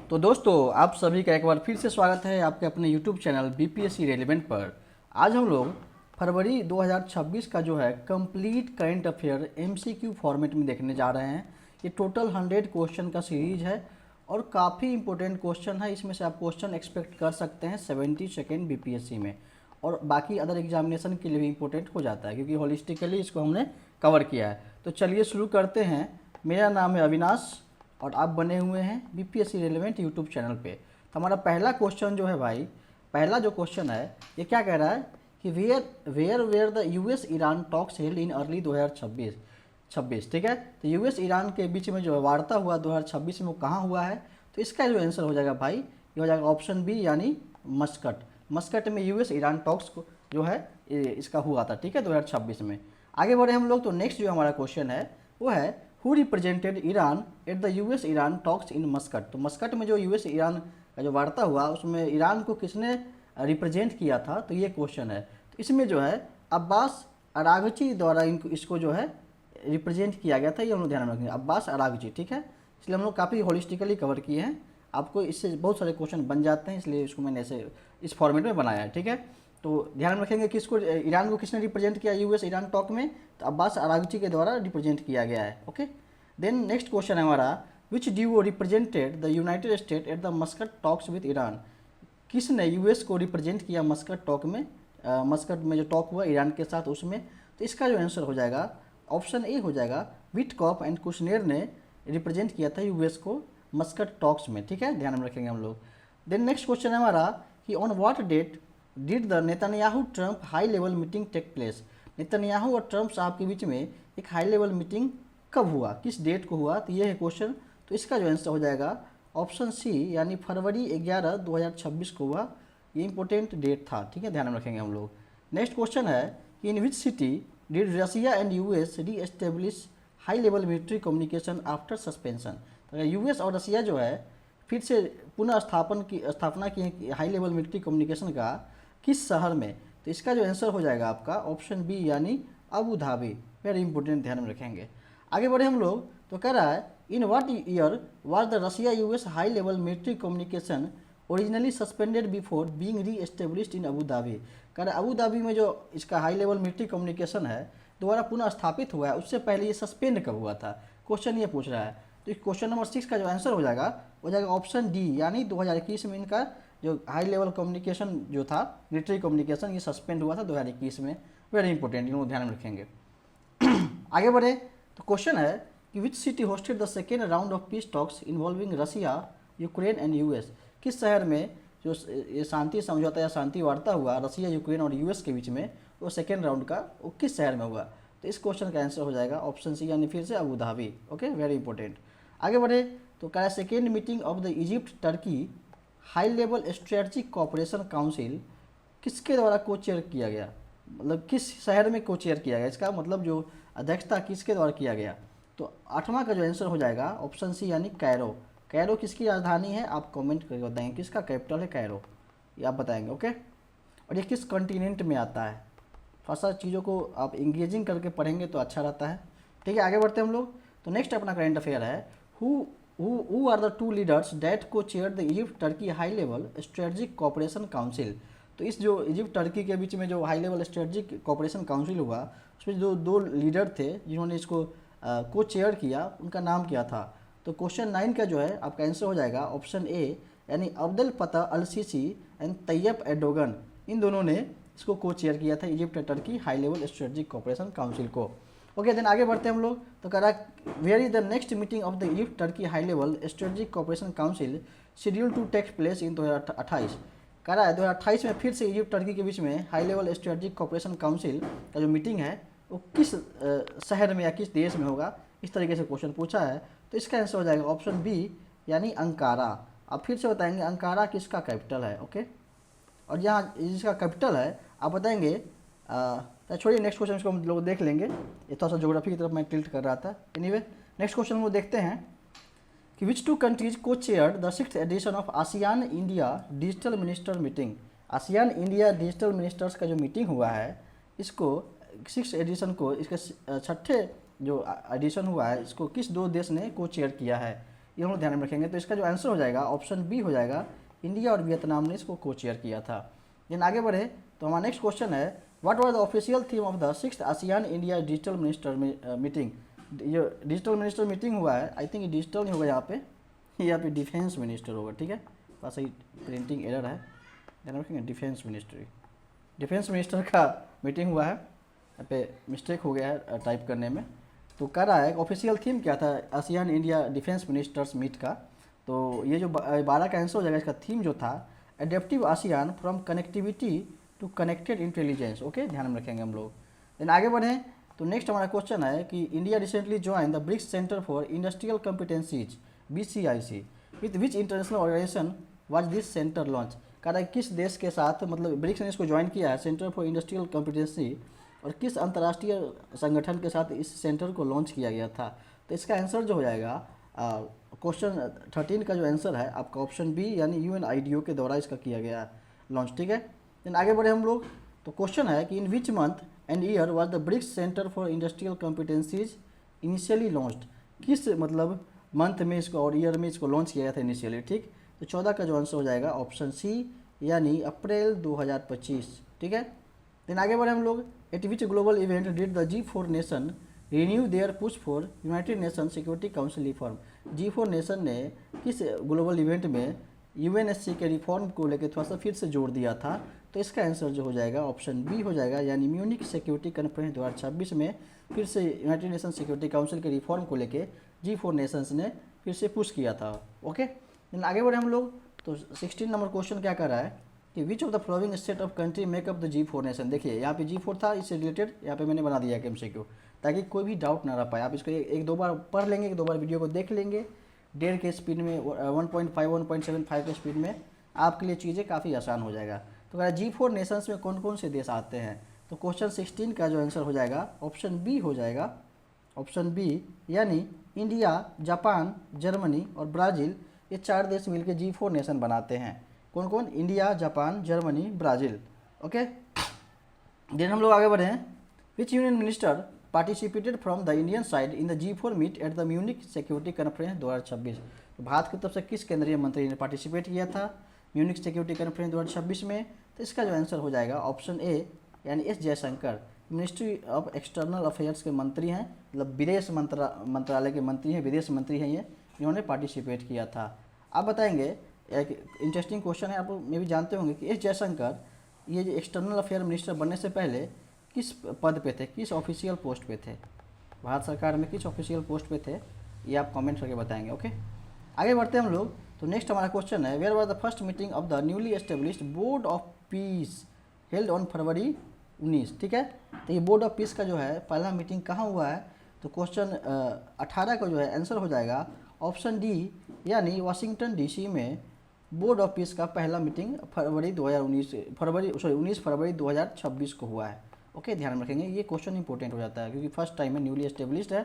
तो दोस्तों आप सभी का एक बार फिर से स्वागत है आपके अपने YouTube चैनल बीपीएससी रेलेवेंट पर। आज हम लोग फरवरी 2026 का जो है complete current affair MCQ format में देखने जा रहे हैं। ये टोटल 100 क्वेश्चन का सीरीज है और काफ़ी इंपॉर्टेंट क्वेश्चन है। इसमें से आप क्वेश्चन एक्सपेक्ट कर सकते हैं 70 सेकेंड बीपीएससी में, और बाकी अदर एग्जामिनेशन के लिए भी इंपॉर्टेंट हो जाता है क्योंकि होलिस्टिकली इसको हमने कवर किया है। तो चलिए शुरू करते हैं। मेरा नाम है अविनाश और आप बने हुए हैं बीपीएससी रेलेवेंट यूट्यूब चैनल पे। तो हमारा पहला क्वेश्चन जो है भाई, पहला जो क्वेश्चन है ये क्या कह रहा है कि where the US Iran talks held in early 2026। ठीक है, तो यूएस ईरान के बीच में जो वार्ता हुआ 2026 में वो कहाँ हुआ है? तो इसका जो आंसर हो जाएगा भाई, ये हो जाएगा ऑप्शन बी यानी मस्कट। मस्कट में यूएस ईरान टॉक्स को जो है इसका हुआ था, ठीक है, 2026 में। आगे बढ़े हम लोग। तो नेक्स्ट जो हमारा क्वेश्चन है वो है who represented Iran at the US Iran talks in Muscat. तो मस्कट में जो यूएस ईरान का जो वार्ता हुआ उसमें ईरान को किसने रिप्रेजेंट किया था? तो ये क्वेश्चन है। तो इसमें जो है अब्बास अरागची द्वारा इसको जो है रिप्रेजेंट किया गया था। ये हम लोग ध्यान में रखेंगे, अब्बास अरागची, ठीक है। इसलिए हम लोग काफ़ी होलिस्टिकली कवर किए हैं। आपको इससे बहुत सारे क्वेश्चन बन जाते हैं, इसलिए इसको मैंने ऐसे इस फॉर्मेट में बनाया है, ठीक है। तो ध्यान रखेंगे कि इसको ईरान को किसने रिप्रेजेंट किया यूएस ईरान टॉक में? तो अब्बास अरागची के द्वारा रिप्रेजेंट किया गया है, ओके। देन नेक्स्ट क्वेश्चन है हमारा, which duo represented the United State at the Muscat talks with Iran. किसने यूएस को रिप्रेजेंट किया मस्कट टॉक में? मस्कट में जो टॉक हुआ ईरान के साथ उसमें। तो इसका जो आंसर हो जाएगा ऑप्शन ए हो जाएगा, विटकॉफ एंड कुशनेर ने रिप्रेजेंट किया था यूएस को मस्कट टॉक्स में, ठीक है, ध्यान में रखेंगे हम लोग। देन नेक्स्ट क्वेश्चन है हमारा कि on what date did the Netanyahu Trump high level meeting take place. Netanyahu और ट्रंप साहब के बीच में एक हाई लेवल मीटिंग कब हुआ, किस डेट को हुआ? तो ये है क्वेश्चन। तो इसका जो आंसर हो जाएगा ऑप्शन सी यानी फरवरी 11, 2026 को हुआ। ये इंपॉर्टेंट डेट था, ठीक है, ध्यान में रखेंगे हम लोग। नेक्स्ट क्वेश्चन है कि in which city did Russia and US re-establish high level military communication after suspension. तो यूएस और रसिया जो है फिर से पुनः स्थापना की है हाई लेवल मिलिट्री कम्युनिकेशन का, किस शहर में? तो इसका जो आंसर हो जाएगा आपका ऑप्शन बी यानी अबू धाबी। वेरी इंपॉर्टेंट, ध्यान में रखेंगे। आगे बढ़े हम लोग। तो कह रहा है in what year was the Russia US high level military communication originally suspended before being re established in Abu Dhabi. कह रहा है अबू धाबी में जो इसका हाई लेवल मिलिट्री कम्युनिकेशन है दोबारा पुनः स्थापित हुआ है, उससे पहले ये सस्पेंड कब हुआ था? क्वेश्चन ये पूछ रहा है। तो क्वेश्चन नंबर 6 का जो आंसर हो जाएगा ऑप्शन डी यानी 2021 में इनका जो हाई लेवल कम्युनिकेशन जो था मिलिट्री कम्युनिकेशन ये सस्पेंड हुआ था 2021 में। वेरी इंपॉर्टेंट, इनको ध्यान में रखेंगे। आगे बढ़े। तो क्वेश्चन है कि which city hosted the second round of peace talks involving Russia, Ukraine and US. किस शहर में जो ये शांति समझौता या शांति वार्ता हुआ रसिया, यूक्रेन और यूएस के बीच में, वो सेकेंड राउंड का वो किस शहर में हुआ? तो इस क्वेश्चन का आंसर हो जाएगा ऑप्शन सी यानी फिर से Abu Dhabi, okay, very important. आगे बढ़े। तो क्या है second meeting of the Egypt Turkey high level strategic cooperation council किसके द्वारा को चेयर किया गया? मतलब किस शहर में को चेयर किया गया, इसका मतलब जो अध्यक्षता किसके द्वारा किया गया? तो 8वां का जो आंसर हो जाएगा ऑप्शन सी यानी कैरो। कैरो किसकी राजधानी है? आप कमेंट करके बताएंगे किसका कैपिटल है कैरो, ये आप बताएंगे, ओके। और ये किस कॉन्टिनेंट में आता है? थोड़ा सा चीज़ों को आप इंगेजिंग करके पढ़ेंगे तो अच्छा रहता है, ठीक है। आगे बढ़ते हैं हम लोग। तो नेक्स्ट अपना करेंट अफेयर है, who are the two leaders that को chair the Egypt Turkey high level strategic cooperation council. तो इस जो इजिप्ट टर्की के बीच में जो high level strategic cooperation council हुआ उसमें जो दो लीडर थे जिन्होंने इसको को चेयर किया, उनका नाम क्या था? तो क्वेश्चन 9 का जो है आपका आंसर हो जाएगा ऑप्शन ए यानी Abdul Fattah al Sisi and Tayyip Erdogan. इन दोनों ने इसको को चेयर किया था Egypt Turkey high level strategic cooperation council को, ओके। देन आगे बढ़ते हैं हम लोग। तो कह रहा है where is the next meeting of the Egypt Turkey high level strategic cooperation council schedule to take place in 2028। कह रहा है 2028 में फिर से इजिप्ट टर्की के बीच में high level strategic cooperation council का जो मीटिंग है वो किस शहर में या किस देश में होगा? इस तरीके से क्वेश्चन पूछा है। तो इसका आंसर हो जाएगा ऑप्शन बी यानी अंकारा। आप फिर से बताएंगे अंकारा किसका कैपिटल है, ओके। और यहाँ जिसका कैपिटल है आप बताएंगे। छोड़िए नेक्स्ट क्वेश्चन इसको हम लोग देख लेंगे, ये थोड़ा सा ज्योग्राफी की तरफ मैं टिल्ट कर रहा था। एनीवे नेक्स्ट क्वेश्चन वो देखते हैं कि which two countries co chair the 6th edition of ASEAN India digital minister meeting. ASEAN India digital ministers का जो मीटिंग हुआ है इसको 6th एडिशन को, इसके 6ठे जो एडिशन हुआ है इसको किस दो देश ने को चेयर किया है? ये हम लोग ध्यान में रखेंगे। तो इसका जो आंसर हो जाएगा ऑप्शन बी हो जाएगा, इंडिया और वियतनाम ने इसको को चेयर किया था। देन आगे बढ़े तो हमारा नेक्स्ट क्वेश्चन है, what was the official theme of the 6th ASEAN India digital minister meeting. ये डिजिटल मिनिस्टर मीटिंग हुआ है, आई थिंक ये डिजिटल नहीं होगा यहाँ पे डिफेंस मिनिस्टर होगा, ठीक है, बस सही प्रिंटिंग एरर है, ध्यान रखेंगे। डिफेंस मिनिस्टर का मीटिंग हुआ है, यहाँ पे मिस्टेक हो गया है टाइप करने में। तो कह रहा है ऑफिशियल थीम क्या था ASEAN India defence ministers meet का। तो ये जो 12 का आंसर हो जाएगा, इसका थीम जो था adaptive ASEAN from connectivity to connected intelligence. Okay, ध्यान में रखेंगे हम लोग। देन आगे बढ़ें तो नेक्स्ट हमारा क्वेश्चन है कि India recently join the BRICS centre for industrial competencies BCIC with which international organisation was this centre launch. कह रहा है किस देश के साथ, मतलब ब्रिक्स ने इसको ज्वाइन किया है सेंटर फॉर इंडस्ट्रियल कॉम्पिटेंसी, और किस अंतर्राष्ट्रीय संगठन के साथ इस सेंटर को लॉन्च किया गया था। तो इसका आंसर जो हो जाएगा क्वेश्चन 13 का जो आंसर है आपका ऑप्शन बी, यानी UNIDO के द्वारा इसका किया गया लॉन्च, ठीक है। देन आगे बढ़े हम लोग तो क्वेश्चन है कि in which month and year was the BRICS centre for industrial competencies initially launched. किस मतलब मंथ में इसको और ईयर में इसको लॉन्च किया गया था इनिशियली, ठीक। तो 14 का जो आंसर हो जाएगा ऑप्शन सी, यानी अप्रैल 2025, ठीक है। देन आगे बढ़े हम लोग, at which global event did the G4 nation renew their push for United Nation Security Council reform. G4 nation ने किस ग्लोबल इवेंट में UNSC के रिफॉर्म को लेकर थोड़ा सा फिर से जोड़ दिया था। तो इसका आंसर जो हो जाएगा ऑप्शन बी हो जाएगा, यानी म्यूनिक सिक्योरिटी कॉन्फ्रेंस 2026 में फिर से यूनाइटेड नेशन सिक्योरिटी काउंसिल के रिफॉर्म को लेकर G4 नेशंस ने फिर से पुश किया था। ओके, देन आगे बढ़े हम लोग तो 16 नंबर क्वेश्चन क्या कर रहा है कि विच of the following state of country makeup the G4 nation. देखिए यहाँ पे G4 था, इससे रिलेटेड यहाँ पे मैंने बना दिया है MCQ, ताकि कोई भी डाउट ना रह पाए। आप इसको एक दो बार पढ़ लेंगे, एक दो बार वीडियो को देख लेंगे, 1.5 के स्पीड में 1.5 1.75 के स्पीड में, आपके लिए चीज़ें काफ़ी आसान हो जाएगा। तो अगर G4 नेशंस में कौन कौन से देश आते हैं, तो क्वेश्चन 16 का जो आंसर हो जाएगा ऑप्शन बी हो जाएगा, ऑप्शन बी, यानी इंडिया, जापान, जर्मनी और ब्राज़ील, ये 4 देश मिलकर G4 नेशन बनाते हैं। कौन कौन? India, Japan, Germany, Brazil. Okay, then हम लोग आगे बढ़े हैं, which union minister participated from the Indian side in the G4 meet at the Munich security conference 2026। तो भारत की तरफ से किस केंद्रीय मंत्री ने पार्टिसिपेट किया था म्यूनिक सिक्योरिटी कॉन्फ्रेंस 2026 में। तो इसका जो आंसर हो जाएगा ऑप्शन ए, यानी S Jaishankar, ministry of external affairs के मंत्री हैं, मतलब विदेश मंत्रालय के मंत्री हैं, विदेश मंत्री हैं ये, इन्होंने पार्टिसिपेट किया था। आप बताएंगे, एक इंटरेस्टिंग क्वेश्चन है, आप मे भी जानते होंगे कि एस जयशंकर ये जो एक्सटर्नल अफेयर मिनिस्टर बनने से पहले किस पद पे थे, किस ऑफिशियल पोस्ट पे थे, भारत सरकार में किस ऑफिशियल पोस्ट पे थे, ये आप कमेंट करके बताएंगे। ओके, आगे बढ़ते हैं हम लोग। तो नेक्स्ट हमारा क्वेश्चन है, where was the first meeting of the newly established board of peace held on February 19। ठीक है, तो ये बोर्ड ऑफ पीस का जो है पहला मीटिंग कहाँ हुआ है, तो क्वेश्चन 18 का जो है आंसर हो जाएगा ऑप्शन डी, यानी वाशिंगटन DC में बोर्ड ऑफ पीस का पहला मीटिंग 19 फरवरी 2026 को हुआ है। ओके, ध्यान में रखेंगे, ये क्वेश्चन इंपॉर्टेंट हो जाता है क्योंकि फर्स्ट टाइम में न्यूली एस्टेब्लिश्ड है,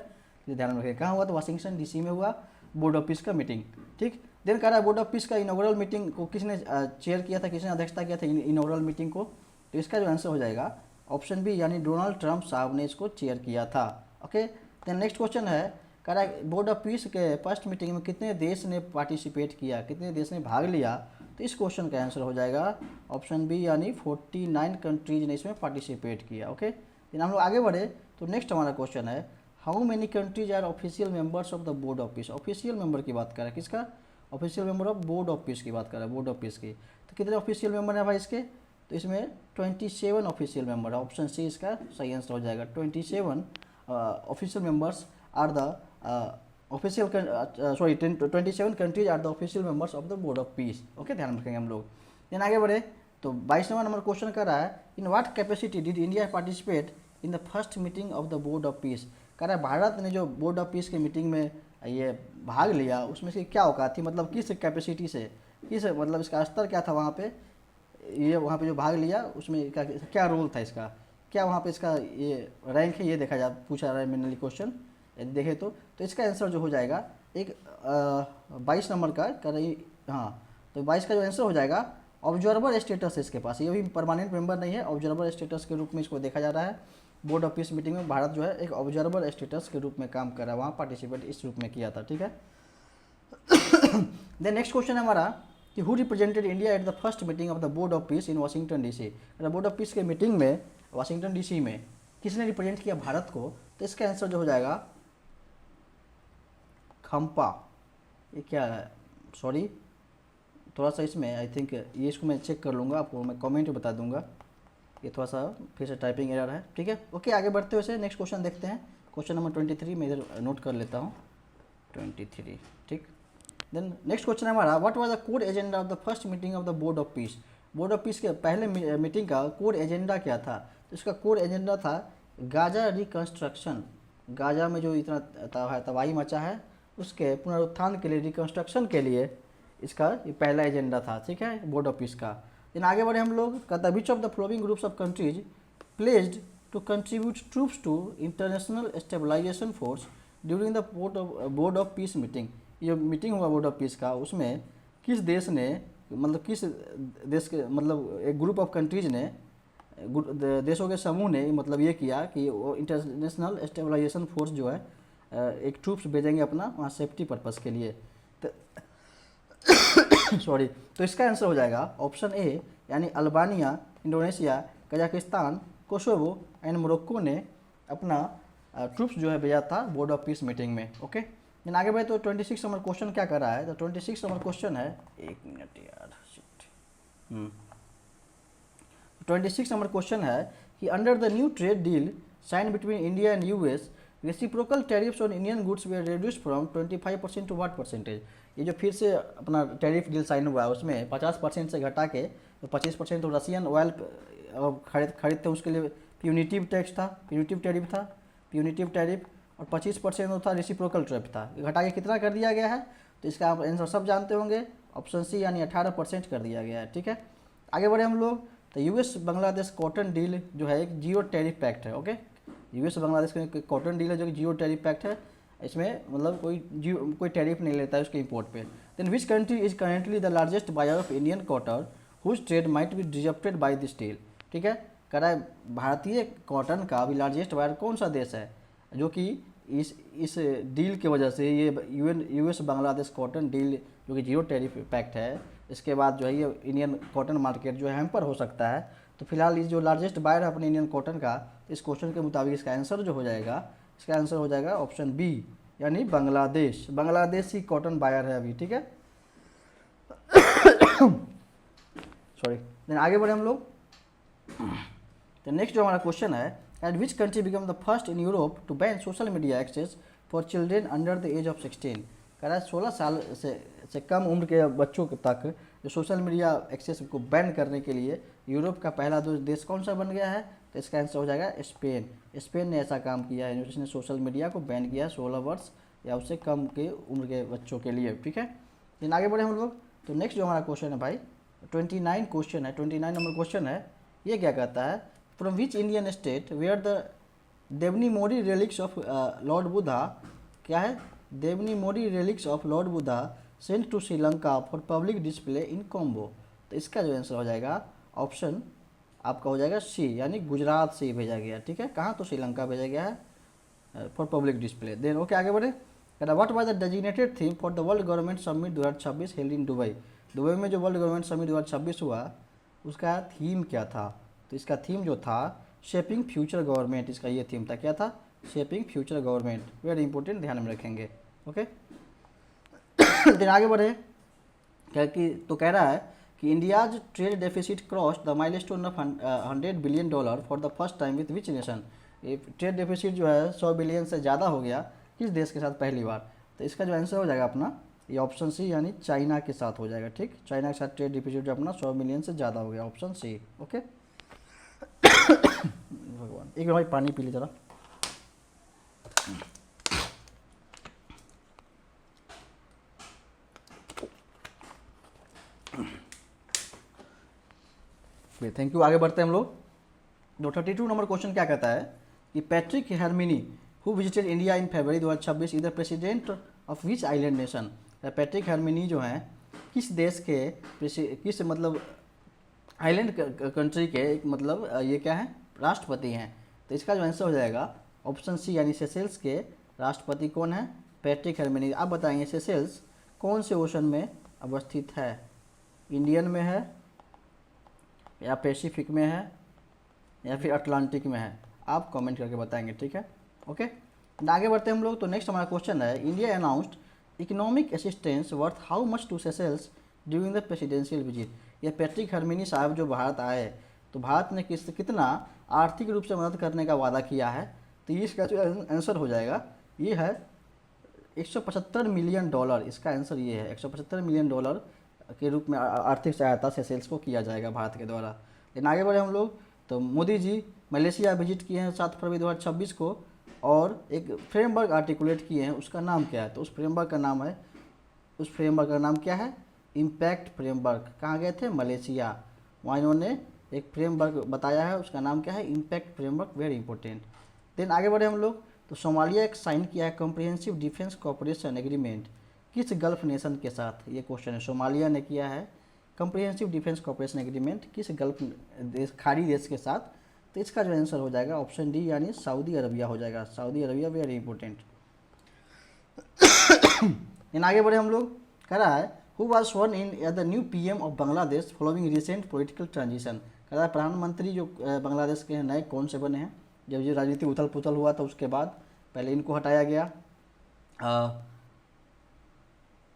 ये ध्यान में रखेंगे। कहाँ हुआ, तो वाशिंगटन DC में हुआ बोर्ड ऑफ पीस का मीटिंग। ठीक, देन कह रहा है बोर्ड ऑफ पीस का इनॉग्रल मीटिंग को किसने चेयर किया था, किसने अध्यक्षता किया था इनॉग्रल मीटिंग को, तो इसका जो आंसर हो जाएगा ऑप्शन बी, यानी डोनाल्ड ट्रंप साहब ने इसको चेयर किया था। ओके, देन नेक्स्ट क्वेश्चन है, कह रहा है बोर्ड ऑफ पीस के फर्स्ट मीटिंग में कितने देश ने पार्टिसिपेट किया, कितने देश ने भाग लिया, तो इस क्वेश्चन का आंसर हो जाएगा ऑप्शन बी, यानी 49 कंट्रीज ने इसमें पार्टिसिपेट किया। ओके, देन हम लोग आगे बढ़े तो नेक्स्ट हमारा क्वेश्चन है, how many countries are official members of the board of peace. Official member की बात कर रहा है, किसका, official member of board of peace की बात कर रहा है, बोर्ड ऑफ पीस की। तो कितने ऑफिशियल मेंबर है भाई इसके, तो इसमें 27 ऑफिशियल मेंबर है, ऑप्शन सी इसका सही आंसर हो जाएगा। 27 official members are the official 27 countries are the official members of the board of peace. Okay, ध्यान रखेंगे हम लोग। देन आगे बढ़े तो 22वां नंबर क्वेश्चन कर रहा है, in what capacity did India participate in the first meeting of the board of piece. कह रहा है भारत ने जो बोर्ड ऑफ पीस की मीटिंग में ये भाग लिया उसमें से क्या औकात थी, मतलब किस कैपेसिटी से, किस मतलब इसका स्तर क्या था वहाँ पे, ये वहाँ पे जो भाग लिया उसमें क्या रोल था इसका, क्या वहाँ पे इसका ये रैंक है, ये देखा जा पूछा रहा है मैंने क्वेश्चन यदि देखे तो इसका आंसर जो हो जाएगा एक 22 नंबर का कर रही, हाँ, तो 22 का जो आंसर हो जाएगा ऑब्जर्वर स्टेटस है इसके पास, ये भी परमानेंट मेंबर नहीं है, ऑब्जर्वर स्टेटस के रूप में इसको देखा जा रहा है। बोर्ड ऑफ पीस मीटिंग में भारत जो है एक ऑब्जर्वर स्टेटस के रूप में काम कर रहा है, वहाँ पार्टिसिपेट इस रूप में किया था। ठीक है, देन नेक्स्ट क्वेश्चन है हमारा कि who represented India at the first meeting of the board of piece in Washington DC. Board of piece के मीटिंग में वाशिंगटन डीसी में किसने रिप्रेजेंट किया भारत को? तो इसका आंसर जो हो जाएगा खम्पा। ये क्या है, सॉरी थोड़ा सा इसमें आई थिंक ये इसको मैं चेक कर लूँगा, आपको मैं कमेंट में बता दूंगा, ये थोड़ा सा फिर से टाइपिंग एरर है। ठीक है, ओके आगे बढ़ते हुए नेक्स्ट क्वेश्चन देखते हैं। क्वेश्चन नंबर 23 मैं इधर नोट कर लेता हूँ, 23। ठीक, देन नेक्स्ट क्वेश्चन है हमारा what was the core agenda of the first meeting of the board of piece. Board of piece के पहले मीटिंग का कोर एजेंडा क्या था? तो इसका कोर एजेंडा था गाजा रिकंस्ट्रक्शन। गाजा में जो इतना तबाही मचा है उसके पुनरुत्थान के लिए, रिकंस्ट्रक्शन के लिए इसका ये पहला एजेंडा था। ठीक है, बोर्ड ऑफ पीस का। देन आगे बढ़े हम लोग, कहता है which of the following groups of countries pledged to contribute troops to international stabilisation force during the board of peace meeting. ये मीटिंग हुआ बोर्ड ऑफ पीस का, उसमें किस देश ने, मतलब किस देश के, मतलब एक ग्रुप ऑफ कंट्रीज ने, देशों के समूह ने मतलब ये किया कि वो इंटरनेशनल स्टेबलाइजेशन फोर्स जो है एक ट्रूप्स भेजेंगे अपना वहाँ सेफ्टी पर्पस के लिए। तो सॉरी, तो इसका आंसर हो जाएगा ऑप्शन ए, यानी Albania, Indonesia, Kazakhstan, Kosovo and Morocco ने अपना ट्रूप्स जो है भेजा था बोर्ड ऑफ पीस मीटिंग में। ओके, लेकिन आगे बढ़े तो 26 नंबर क्वेश्चन क्या कर रहा है? तो 26 नंबर क्वेश्चन है, एक मिनट यार, 26 नंबर क्वेश्चन है कि under the new trade deal sign between India and US reciprocal tariffs on Indian goods were reduced from 25% to what percentage. ये जो फिर से अपना टैरिफ डील साइन हुआ है उसमें 50% से घटा के तो 25% तो रशियन ऑयल खरीदते हैं उसके लिए प्यूनिटिव टैक्स था, प्यूनिटिव टैरिफ, और 25% था रेसिप्रोकल टैरिफ था। घटा के कितना कर दिया गया है? तो इसका आप आंसर सब जानते होंगे, ऑप्शन सी यानी 18% कर दिया गया है। ठीक है, आगे बढ़े हम लोग, तो यूएस बांग्लादेश कॉटन डील जो है एक जीरो टैरिफ पैक्ट है। ओके, यूएस बांग्लादेश का कॉटन डील है जो कि जीरो टैरिफ पैक्ट है, इसमें मतलब कोई टैरिफ नहीं लेता है उसके इंपोर्ट पे। Then which country is currently the largest buyer of Indian cotton whose trade might be disrupted by this deal. ठीक है, कह रहा है भारतीय कॉटन का अभी लार्जेस्ट बायर कौन सा देश है जो कि इस डील की वजह से, ये यूएस बांग्लादेश कॉटन डील जो कि जीरो टैरिफ पैक्ट है, इसके बाद जो है ये इंडियन कॉटन मार्केट जो है हैम्पर हो सकता है। तो फिलहाल ये जो लार्जेस्ट बायर है अपने इंडियन कॉटन का, इस क्वेश्चन के मुताबिक इसका आंसर जो हो जाएगा, इसका आंसर हो जाएगा ऑप्शन बी, यानी बांग्लादेश। बांग्लादेश ही कॉटन बायर है अभी। ठीक है, सॉरी। देन आगे बढ़े हम लोग, तो नेक्स्ट जो हमारा क्वेश्चन है, at which country become the first in Europe to ban social media access for children under the age of 16। कह रहा है 16 साल से कम उम्र के बच्चों तक जो सोशल मीडिया एक्सेस को बैन करने के लिए यूरोप का पहला देश कौन सा बन गया है? तो इसका आंसर हो जाएगा स्पेन। स्पेन ने ऐसा काम किया है जिसने सोशल मीडिया को बैन किया है 16 वर्ष या उससे कम के उम्र के बच्चों के लिए। ठीक है, लेकिन आगे बढ़े हम लोग, तो नेक्स्ट जो हमारा क्वेश्चन है भाई 29 क्वेश्चन है, 29 नंबर क्वेश्चन है। ये क्या कहता है, from which Indian state were the Devni Mori relics of Lord Buddha, क्या है, Devni Mori relics of Lord Buddha sent to Sri Lanka for public display in Colombo. तो इसका जो आंसर हो जाएगा ऑप्शन आपका हो जाएगा सी, यानी गुजरात से भेजा गया। ठीक है, कहाँ? तो श्रीलंका भेजा गया है for public display. Then okay आगे बढ़े, कहना what was the designated theme for the world government summit 2026 held in Dubai. Dubai में जो वर्ल्ड गवर्नमेंट समिट 2026 हुआ उसका थीम क्या था? तो इसका थीम जो था शेपिंग फ्यूचर गवर्नमेंट, इसका ये थीम था। क्या था? Shaping future government, very important, ध्यान में रखेंगे। ओके, देन आगे बढ़े, क्या कि तो कह रहा है कि India's trade deficit cross the milestone of $100 billion for the first time with which nation. ये ट्रेड डेफिसिट जो है 100 बिलियन से ज़्यादा हो गया किस देश के साथ पहली बार? तो इसका जो आंसर हो जाएगा अपना ये ऑप्शन सी, यानी चाइना के साथ हो जाएगा। ठीक, चाइना के साथ ट्रेड डेफिसिट जो अपना 100 मिलियन से ज़्यादा हो गया, ऑप्शन सी। ओके, भगवान, एक भाई पानी पी ली जरा। थैंक यू, आगे बढ़ते हैं हम लोग। 32 नंबर क्वेश्चन क्या कहता है कि Patrick Herminie who visited India in February 2026 is the president of which island nation. Patrick Herminie जो हैं किस देश के किस मतलब आइलैंड कंट्री के मतलब ये क्या है, राष्ट्रपति हैं। तो इसका जो आंसर हो जाएगा ऑप्शन सी, यानी सेशेल्स के राष्ट्रपति कौन है? पैट्रिक हेर्मिनी। आप बताएंगे सेशेल्स कौन से ओशन में अवस्थित है? इंडियन में है, या पैसिफिक में है, या फिर अटलांटिक में है? आप कमेंट करके बताएंगे, ठीक है। ओके, आगे बढ़ते हैं हम लोग। तो नेक्स्ट हमारा क्वेश्चन है, India announced economic assistance worth how much to Seychelles during the presidential visit. ये पैट्रिक हरमिनी साहब जो भारत आए, तो भारत ने कितना आर्थिक रूप से मदद करने का वादा किया है? तो इसका जो आंसर हो जाएगा ये है 175 मिलियन डॉलर। इसका आंसर ये है, 175 मिलियन डॉलर के रूप में आर्थिक सहायता सेशेल्स को किया जाएगा भारत के द्वारा। लेकिन आगे बढ़े हम लोग, तो मोदी जी मलेशिया विजिट किए हैं 7 फरवरी 2026 को, और एक फ्रेमवर्क आर्टिकुलेट किए हैं, उसका नाम क्या है? तो उस फ्रेमवर्क का नाम क्या है? Impact framework. कहाँ गए थे? मलेशिया। वहाँ इन्होंने एक फ्रेमवर्क बताया है, उसका नाम क्या है? Impact framework, very important. Then आगे बढ़े हम लोग, तो सोमालिया एक साइन किया है कॉम्प्रिहेंसिव डिफेंस कोऑपरेशन एग्रीमेंट किस गल्फ नेशन के साथ? ये क्वेश्चन है। सोमालिया ने किया है कॉम्प्रिहेंसिव डिफेंस कोऑपरेशन एग्रीमेंट किस गल्फ देश, खाड़ी देश के साथ? तो इसका जो आंसर हो जाएगा ऑप्शन डी, यानी सऊदी अरबिया हो जाएगा। Saudi Arabia, very important. इन आगे बढ़े हम लोग, कह रहा है who was sworn in as the new PM of Bangladesh following recent political transition. कह रहा है प्रधानमंत्री जो बांग्लादेश के नए कौन से बने हैं? जब ये राजनीतिक उथल पुथल हुआ था उसके बाद पहले इनको हटाया गया,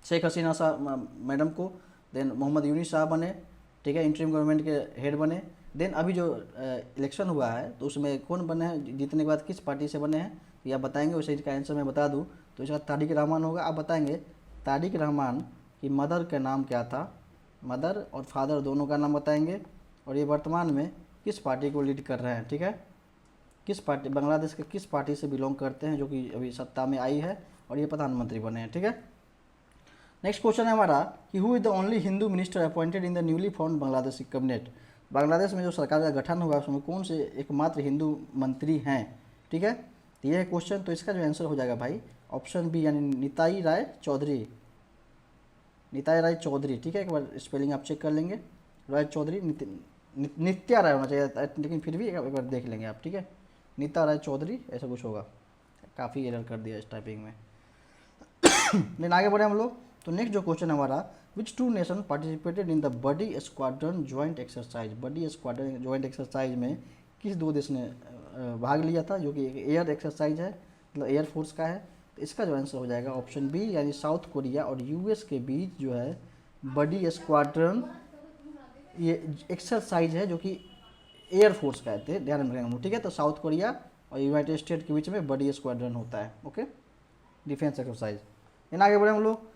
शेख हसीना साहब मैडम को, देन मोहम्मद यूनिस साहब बने, ठीक है, इंटरिम गवर्नमेंट के हेड बने। देन अभी जो इलेक्शन हुआ है तो उसमें कौन बने हैं, जीतने के बाद किस पार्टी से बने हैं? तो आप बताएंगे। वैसे इसका आंसर मैं बता दूं तो इसका तारिक रहमान होगा। आप बताएंगे तारिक रहमान की मदर का नाम क्या था? मदर और फादर दोनों का नाम बताएंगे, और ये वर्तमान में किस पार्टी को लीड कर रहे हैं, ठीक है, किस पार्टी, बांग्लादेश के किस पार्टी से बिलोंग करते हैं, जो कि अभी सत्ता में आई है और ये प्रधानमंत्री बने हैं, ठीक है। नेक्स्ट क्वेश्चन है हमारा कि who is the only Hindu minister appointed in the newly formed Bangladeshi cabinet. Bangladesh में जो सरकार का गठन होगा उसमें कौन से एकमात्र हिंदू मंत्री हैं, ठीक है। तो ये है क्वेश्चन। तो इसका जो आंसर हो जाएगा भाई ऑप्शन बी, यानी निताई राय चौधरी। निताई राय चौधरी, ठीक है, एक बार स्पेलिंग आप चेक कर लेंगे। राय चौधरी, नित्या राय होना चाहिए, लेकिन फिर भी एक बार देख लेंगे आप, ठीक है। नीता राय चौधरी ऐसा कुछ होगा, काफ़ी एरर कर दिया इस टाइपिंग में। लेकिन आगे बढ़े हम लोग। तो नेक्स्ट जो क्वेश्चन है हमारा, which two nation participated in the buddy squadron joint exercise. Buddy squadron joint exercise में किस दो देश ने भाग लिया था, जो कि एक एयर एक्सरसाइज है, मतलब एयरफोर्स का है। तो इसका जो आंसर हो जाएगा ऑप्शन बी, यानी साउथ कोरिया और यूएस के बीच जो है बडी स्क्वाड्रन ये एक्सरसाइज है, जो कि एयरफोर्स कहते हैं, ध्यान में रखेंगे, ठीक है। तो साउथ कोरिया और यूनाइटेड स्टेट के बीच में बडी स्क्वाड्रन होता है, ओके, डिफेंस एक्सरसाइज। इन आगे बढ़े हम लोग।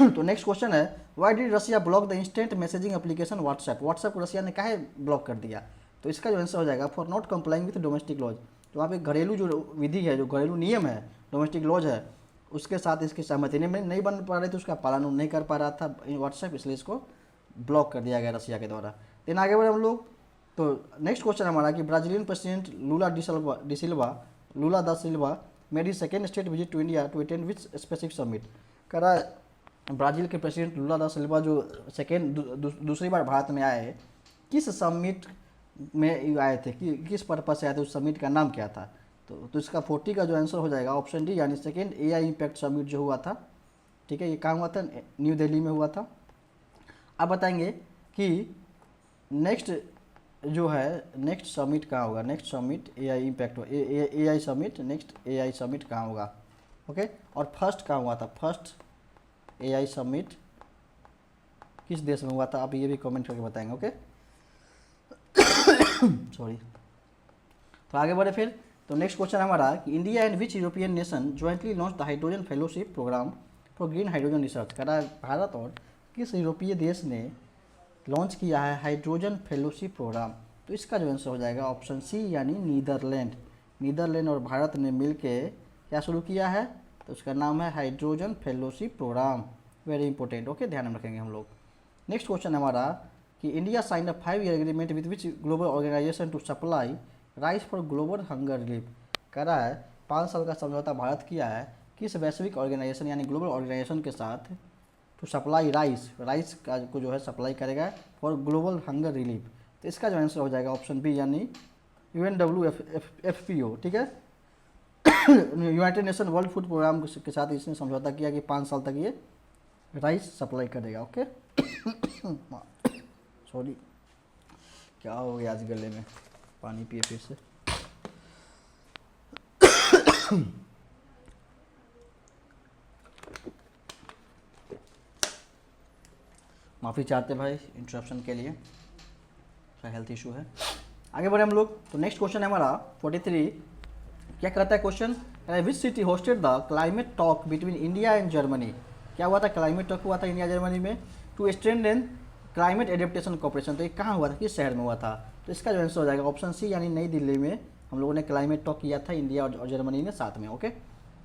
तो नेक्स्ट क्वेश्चन है, why did Russia block the instant messaging application WhatsApp. WhatsApp को रशिया ने काहे ब्लॉक कर दिया? तो इसका जो आंसर हो जाएगा for not complying with domestic laws. तो वहाँ पे घरेलू जो विधि है, जो घरेलू नियम है, डोमेस्टिक लॉज है, उसके साथ इसकी सहमति नहीं बन पा रही थी, उसका पालन नहीं कर पा रहा था व्हाट्सएप, इसलिए इसको ब्लॉक कर दिया गया रशिया के द्वारा। लेकिन आगे बढ़े हम लोग। तो नेक्स्ट क्वेश्चन हमारा कि Brazilian president Lula da Silva made his second state visit to India to attend which specific summit. कह रहा है ब्राज़ील के प्रेसिडेंट लूला दा सिल्वा जो दूसरी बार भारत में आए, किस समिट में आए थे, किस पर्पज से आए थे, उस समिट का नाम क्या था? तो इसका 40 का जो आंसर हो जाएगा ऑप्शन डी, यानी सेकेंड एआई इम्पैक्ट समिट जो हुआ था, ठीक है। ये कहाँ हुआ था? न्यू दिल्ली में हुआ था। आप बताएंगे कि नेक्स्ट जो है नेक्स्ट समिट कहाँ होगा? Next summit AI impact AI summit, next AI summit कहाँ होगा, ओके। और फर्स्ट कहाँ हुआ था? फर्स्ट एआई समिट किस देश में हुआ था? आप ये भी कमेंट करके बताएंगे, ओके। सॉरी। तो आगे बढ़े फिर। तो नेक्स्ट क्वेश्चन हमारा कि India and which European nation jointly launch the hydrogen fellowship programme for green hydrogen research. कह रहा है भारत और किस यूरोपीय देश ने लॉन्च किया है हाइड्रोजन फेलोशिप प्रोग्राम? तो इसका जो आंसर हो जाएगा ऑप्शन सी, यानी नीदरलैंड। नीदरलैंड और भारत ने मिलके क्या शुरू किया है? तो उसका नाम है hydrogen fellowship programme, very important, okay, ध्यान में रखेंगे हम लोग। नेक्स्ट क्वेश्चन हमारा कि India signed a 5-year agreement with which global organisation to supply rice for global hunger relief. कह रहा है 5 साल का समझौता भारत किया है किस वैश्विक ऑर्गेनाइजेशन यानी ग्लोबल ऑर्गेनाइजेशन के साथ, टू सप्लाई राइस का को जो है सप्लाई करेगा फॉर ग्लोबल हंगर रिलीफ। तो इसका जो आंसर हो जाएगा ऑप्शन बी, यानी UNWFPO, ठीक है। United Nation World Food Programme के साथ इसने समझौता किया कि 5 साल तक ये राइस सप्लाई करेगा। ओके सॉरी, क्या हो गया आज गले में, पानी पिए फिर से। माफ़ी चाहते भाई इंटरप्शन के लिए, थोड़ा हेल्थ इशू है। आगे बढ़े हम लोग, तो नेक्स्ट क्वेश्चन है हमारा 43। क्या कहता है question, which city hosted the climate talk between India and Germany. क्या हुआ था, क्लाइमेट टॉक हुआ था इंडिया जर्मनी में to strengthen climate adaptation cooperation. तो ये कहाँ हुआ था, किस शहर में हुआ था। तो इसका जो आंसर हो जाएगा ऑप्शन सी, यानी नई दिल्ली में हम लोगों ने क्लाइमेट टॉक किया था, इंडिया और जर्मनी ने साथ में। ओके,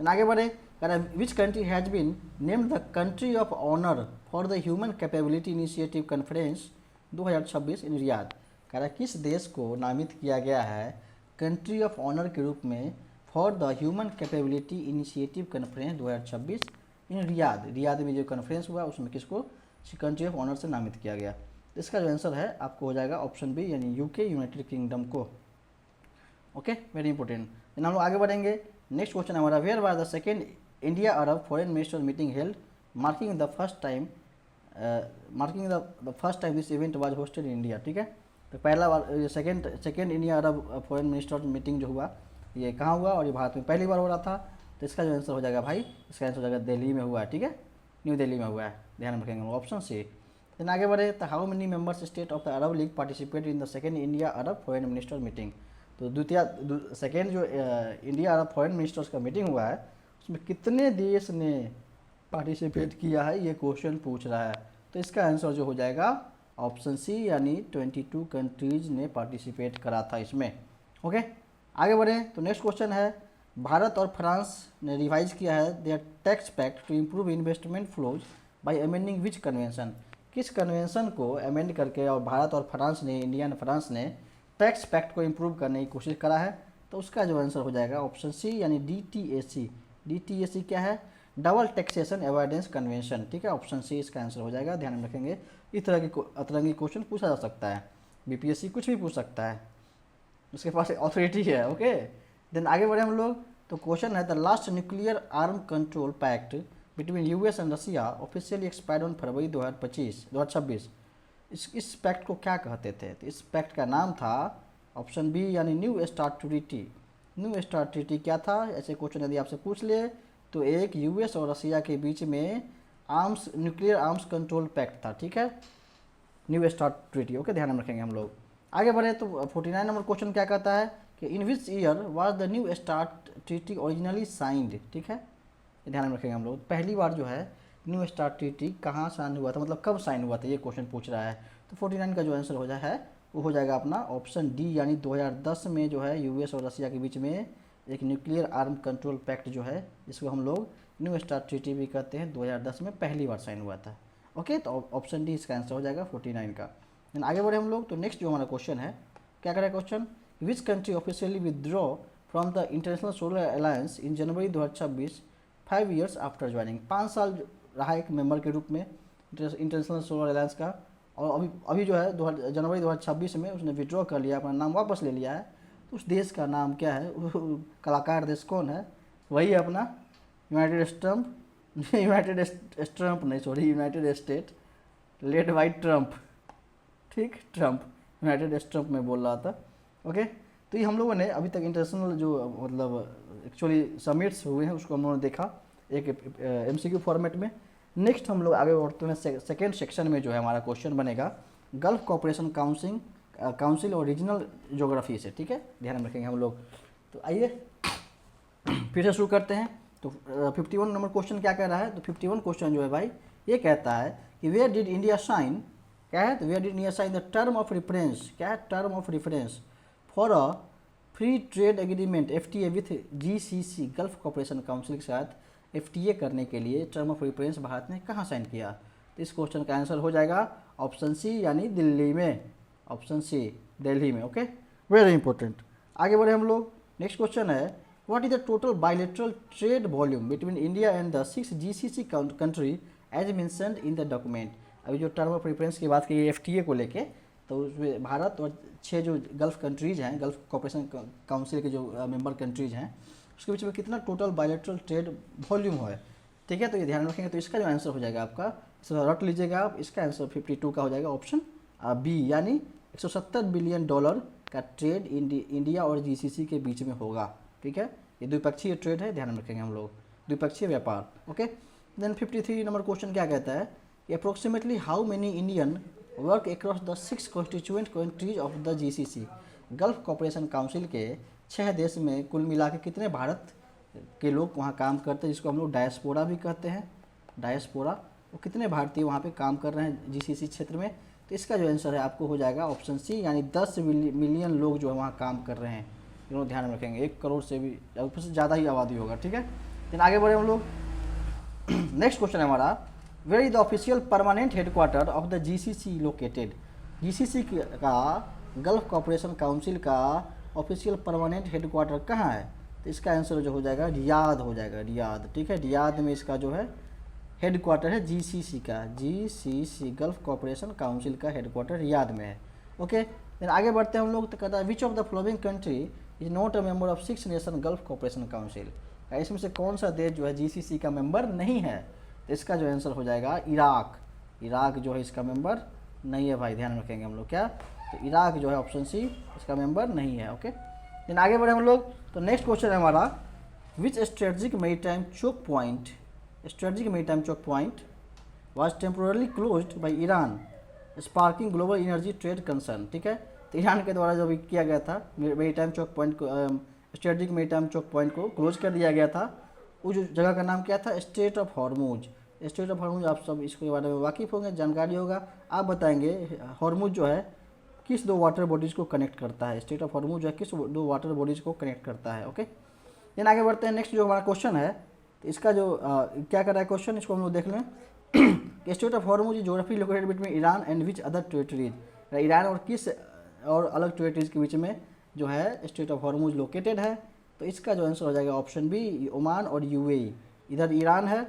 आगे बढ़े, कह रहा है which country has been named the country of honour for the human capability initiative conference 2026 in Riyadh. कह रहा है किस देश को नामित किया गया है कंट्री ऑफ ऑनर के रूप में for the human capability initiative conference 2026 in Riyadh. Riyadh में जो कॉन्फ्रेंस हुआ उसमें किसको कंट्री ऑफ ऑनर से नामित किया गया। तो इसका जो आंसर है आपको हो जाएगा ऑप्शन बी, यानी यूके, यूनाइटेड किंगडम को। Okay, very important. हम लोग आगे बढ़ेंगे, नेक्स्ट क्वेश्चन हमारा, where was the second India Arab foreign minister meeting held marking the first time this event was hosted in India. ठीक है, तो पहला बार second India Arab foreign minister meeting जो हुआ ये कहाँ हुआ, और ये भारत में पहली बार हो रहा था। तो इसका जो आंसर हो जाएगा भाई, इसका आंसर हो जाएगा दिल्ली में हुआ है। ठीक है, न्यू दिल्ली में हुआ है, ध्यान में रखेंगे ऑप्शन सी। देन आगे बढ़े, तो how many members state of the Arab league participate in the second India Arab foreign minister meeting. तो सेकेंड जो इंडिया अरब फॉरेन मिनिस्टर्स का मीटिंग हुआ है उसमें कितने देश ने पार्टिसिपेट किया है, ये क्वेश्चन पूछ रहा है। तो इसका आंसर जो हो जाएगा ऑप्शन सी, यानी 22 कंट्रीज ने पार्टिसिपेट करा था इसमें। ओके, आगे बढ़ें, तो नेक्स्ट क्वेश्चन है, भारत और फ्रांस ने रिवाइज किया है their tax pact to improve investment flows by amending which convention. किस कन्वेंशन को अमेंड करके और भारत और फ्रांस ने, इंडिया और फ्रांस ने टैक्स पैक्ट को इम्प्रूव करने की कोशिश करा है। तो उसका जो आंसर हो जाएगा ऑप्शन सी, यानी DTAC। DTAC क्या है, डबल टैक्सेशन अवॉइडेंस कन्वेंशन। ठीक है, ऑप्शन सी इसका आंसर हो जाएगा, ध्यान में रखेंगे। इस तरह की अतरंगी क्वेश्चन पूछा जा सकता है, BPSC कुछ भी पूछ सकता है, उसके पास अथॉरिटी है। ओके, देन आगे बढ़े हम लोग, तो क्वेश्चन है the last nuclear arm control pact between US and Russia officially expired on February 2026। इस पैक्ट को क्या कहते थे। तो इस पैक्ट का नाम था ऑप्शन बी, यानी new START treaty. New START treaty क्या था, ऐसे क्वेश्चन यदि आपसे पूछ ले तो एक US और रसिया के बीच में न्यूक्लियर आर्म्स कंट्रोल पैक्ट था। ठीक है, न्यू स्टार्ट ट्रीटी। ओके, ध्यान में रखेंगे हम लोग। आगे बढ़े, तो 49 नंबर क्वेश्चन क्या कहता है कि in which year was the New START treaty originally signed. ठीक है, ध्यान में रखेंगे हम लोग। पहली बार जो है न्यू स्टार्ट ट्रीटी कहाँ साइन हुआ था, मतलब कब साइन हुआ था, ये क्वेश्चन पूछ रहा है। तो 49 का जो आंसर हो जाए है वो हो जाएगा अपना ऑप्शन डी, यानी 2010 में जो है US और रसिया के बीच में एक न्यूक्लियर आर्म कंट्रोल पैक्ट जो है, जिसको हम लोग न्यू स्टार्ट ट्रीटी भी कहते हैं, 2010 में पहली बार साइन हुआ था। ओके, तो ऑप्शन डी इसका आंसर हो जाएगा 49 का। देन आगे बढ़े हम लोग, तो नेक्स्ट जो हमारा क्वेश्चन है, क्या करें question, which country officially withdraw from the international solar alliance in January 2026 5 years after joining. 5 साल रहा एक मेंबर के रूप में इंटरनेशनल सोलर अलायंस का, और अभी जो है जनवरी 2026 में उसने विड्रॉ कर लिया, अपना नाम वापस ले लिया है। तो उस देश का नाम क्या है, कलाकार देश कौन है, वही है अपना United state led by Trump. ठीक, ट्रम्प, यूनाइटेड स्टेट में बोल रहा था। ओके, तो ये हम लोगों ने अभी तक इंटरनेशनल जो मतलब एक्चुअली समिट्स हुए हैं उसको हम लोगों ने देखा एक MCQ फॉर्मेट में। नेक्स्ट हम लोग आगे बढ़ते हैं, सेकेंड सेक्शन में जो है हमारा क्वेश्चन बनेगा गल्फ कोऑपरेशन काउंसिल और रीजनल ज्योग्राफी से। ठीक है, ध्यान में रखेंगे हम लोग। तो आइए फिर से शुरू करते हैं। तो 51 नंबर क्वेश्चन क्या कह रहा है, तो 51 क्वेश्चन जो है भाई ये कहता है कि वेयर डिड इंडिया साइन, क्या है, तो where did India sign the term of reference, क्या है, term of reference for a free trade agreement FTA with GCC gulf cooperation council के साथ FTA करने के लिए टर्म ऑफ रेफरेंस भारत ने कहाँ साइन किया। तो इस क्वेश्चन का आंसर हो जाएगा ऑप्शन सी, यानी दिल्ली में, ऑप्शन सी दिल्ली में। Okay, very important. आगे बढ़े हम लोग, नेक्स्ट क्वेश्चन है what is the total bilateral trade volume between India and the 6 GCC country as mentioned in the document. अभी जो टर्म ऑफ रेफरेंस की बात की FTA को लेके, तो उसमें भारत और 6 जो गल्फ कंट्रीज़ हैं, गल्फ कोऑपरेशन काउंसिल के जो मेंबर कंट्रीज़ हैं, उसके बीच में कितना टोटल बायलैटरल ट्रेड वॉल्यूम है, ठीक है, तो ये ध्यान रखेंगे। तो इसका जो आंसर हो जाएगा आपका, इसे रट लीजिएगा आप, इसका आंसर 52 का हो जाएगा ऑप्शन बी, यानी 170 बिलियन डॉलर का ट्रेड इंडिया और जीसीसी के बीच में होगा। ठीक है, ये द्विपक्षीय ट्रेड है, ध्यान रखेंगे हम लोग, द्विपक्षीय व्यापार। ओके, देन 53 नंबर क्वेश्चन क्या कहता है कि approximately how many Indian work across the 6 constituent countries of the GCC. Gulf cooperation council के 6 देश में कुल मिला के कितने भारत के लोग वहाँ काम करते हैं, जिसको हम लोग डायस्पोरा भी कहते हैं, डायस्पोरा। वो कितने भारतीय वहाँ पे काम कर रहे हैं जीसीसी क्षेत्र में। तो इसका जो आंसर है आपको हो जाएगा ऑप्शन सी, यानी 10 मिलियन लोग जो है वहाँ काम कर रहे हैं। दोनों ध्यान में रखेंगे, 1 करोड़ से भी ऊपर से ज़्यादा ही आबादी होगा। ठीक है, लेकिन आगे बढ़े हम लोग। नेक्स्ट क्वेश्चन है हमारा, where is the official permanent headquarter of the GCC located. GCC का, गल्फ कॉपरेशन काउंसिल का ऑफिशियल परमानेंट हेडक्वार्टर कहाँ है। तो इसका आंसर जो हो जाएगा रियाद हो जाएगा, रियाद। ठीक है, रियाद में इसका जो है हेडक्वार्टर है जीसीसी का, जीसीसी गल्फ कॉपरेशन काउंसिल का हेडक्वार्टर रियाद में है। ओके, फिर आगे बढ़ते हैं हम लोग। तो कहता है which of the following country is not a member of 6 nation gulf cooperation council. इसमें से कौन सा देश जो है जीसीसी का मेंबर नहीं है। तो इसका जो आंसर हो जाएगा इराक। इराक जो है इसका मेंबर नहीं है भाई, ध्यान रखेंगे हम लोग क्या। तो इराक जो है ऑप्शन सी इसका मेंबर नहीं है। ओके, फिर आगे बढ़े हम लोग। तो नेक्स्ट क्वेश्चन है हमारा, which strategic maritime choke point, strategic maritime choke point was temporarily closed by Iran sparking global energy trade concern. ठीक है, तो ईरान के द्वारा जो भी किया गया था मेरीटाइम चोक पॉइंट को, स्ट्रेटजिक मेरीटाइम चोक पॉइंट को क्लोज कर दिया गया था। उस जगह का नाम क्या था, straight of Hormuz. Straight of Hormuz आप सब इसके बारे में वाकिफ़ होंगे, जानकारी होगा। आप बताएंगे हॉर्मुज जो है किस 2 वाटर बॉडीज़ को कनेक्ट करता है, स्ट्रेट ऑफ हॉर्मुज जो है किस 2 वाटर बॉडीज़ को कनेक्ट करता है। ओके, देन आगे बढ़ते हैं। नेक्स्ट जो हमारा क्वेश्चन है, तो इसका जो क्या कर रहा है क्वेश्चन, इसको हम लोग देख लें कि straight of Hormuz is geography located between Iran and which other territories. Iran और किस और अलग टेरिटरीज के बीच में जो है स्ट्रेट ऑफ हॉर्मुज लोकेटेड है। तो इसका जो आंसर हो जाएगा ऑप्शन बी, ओमान और यूएई। इधर ईरान है,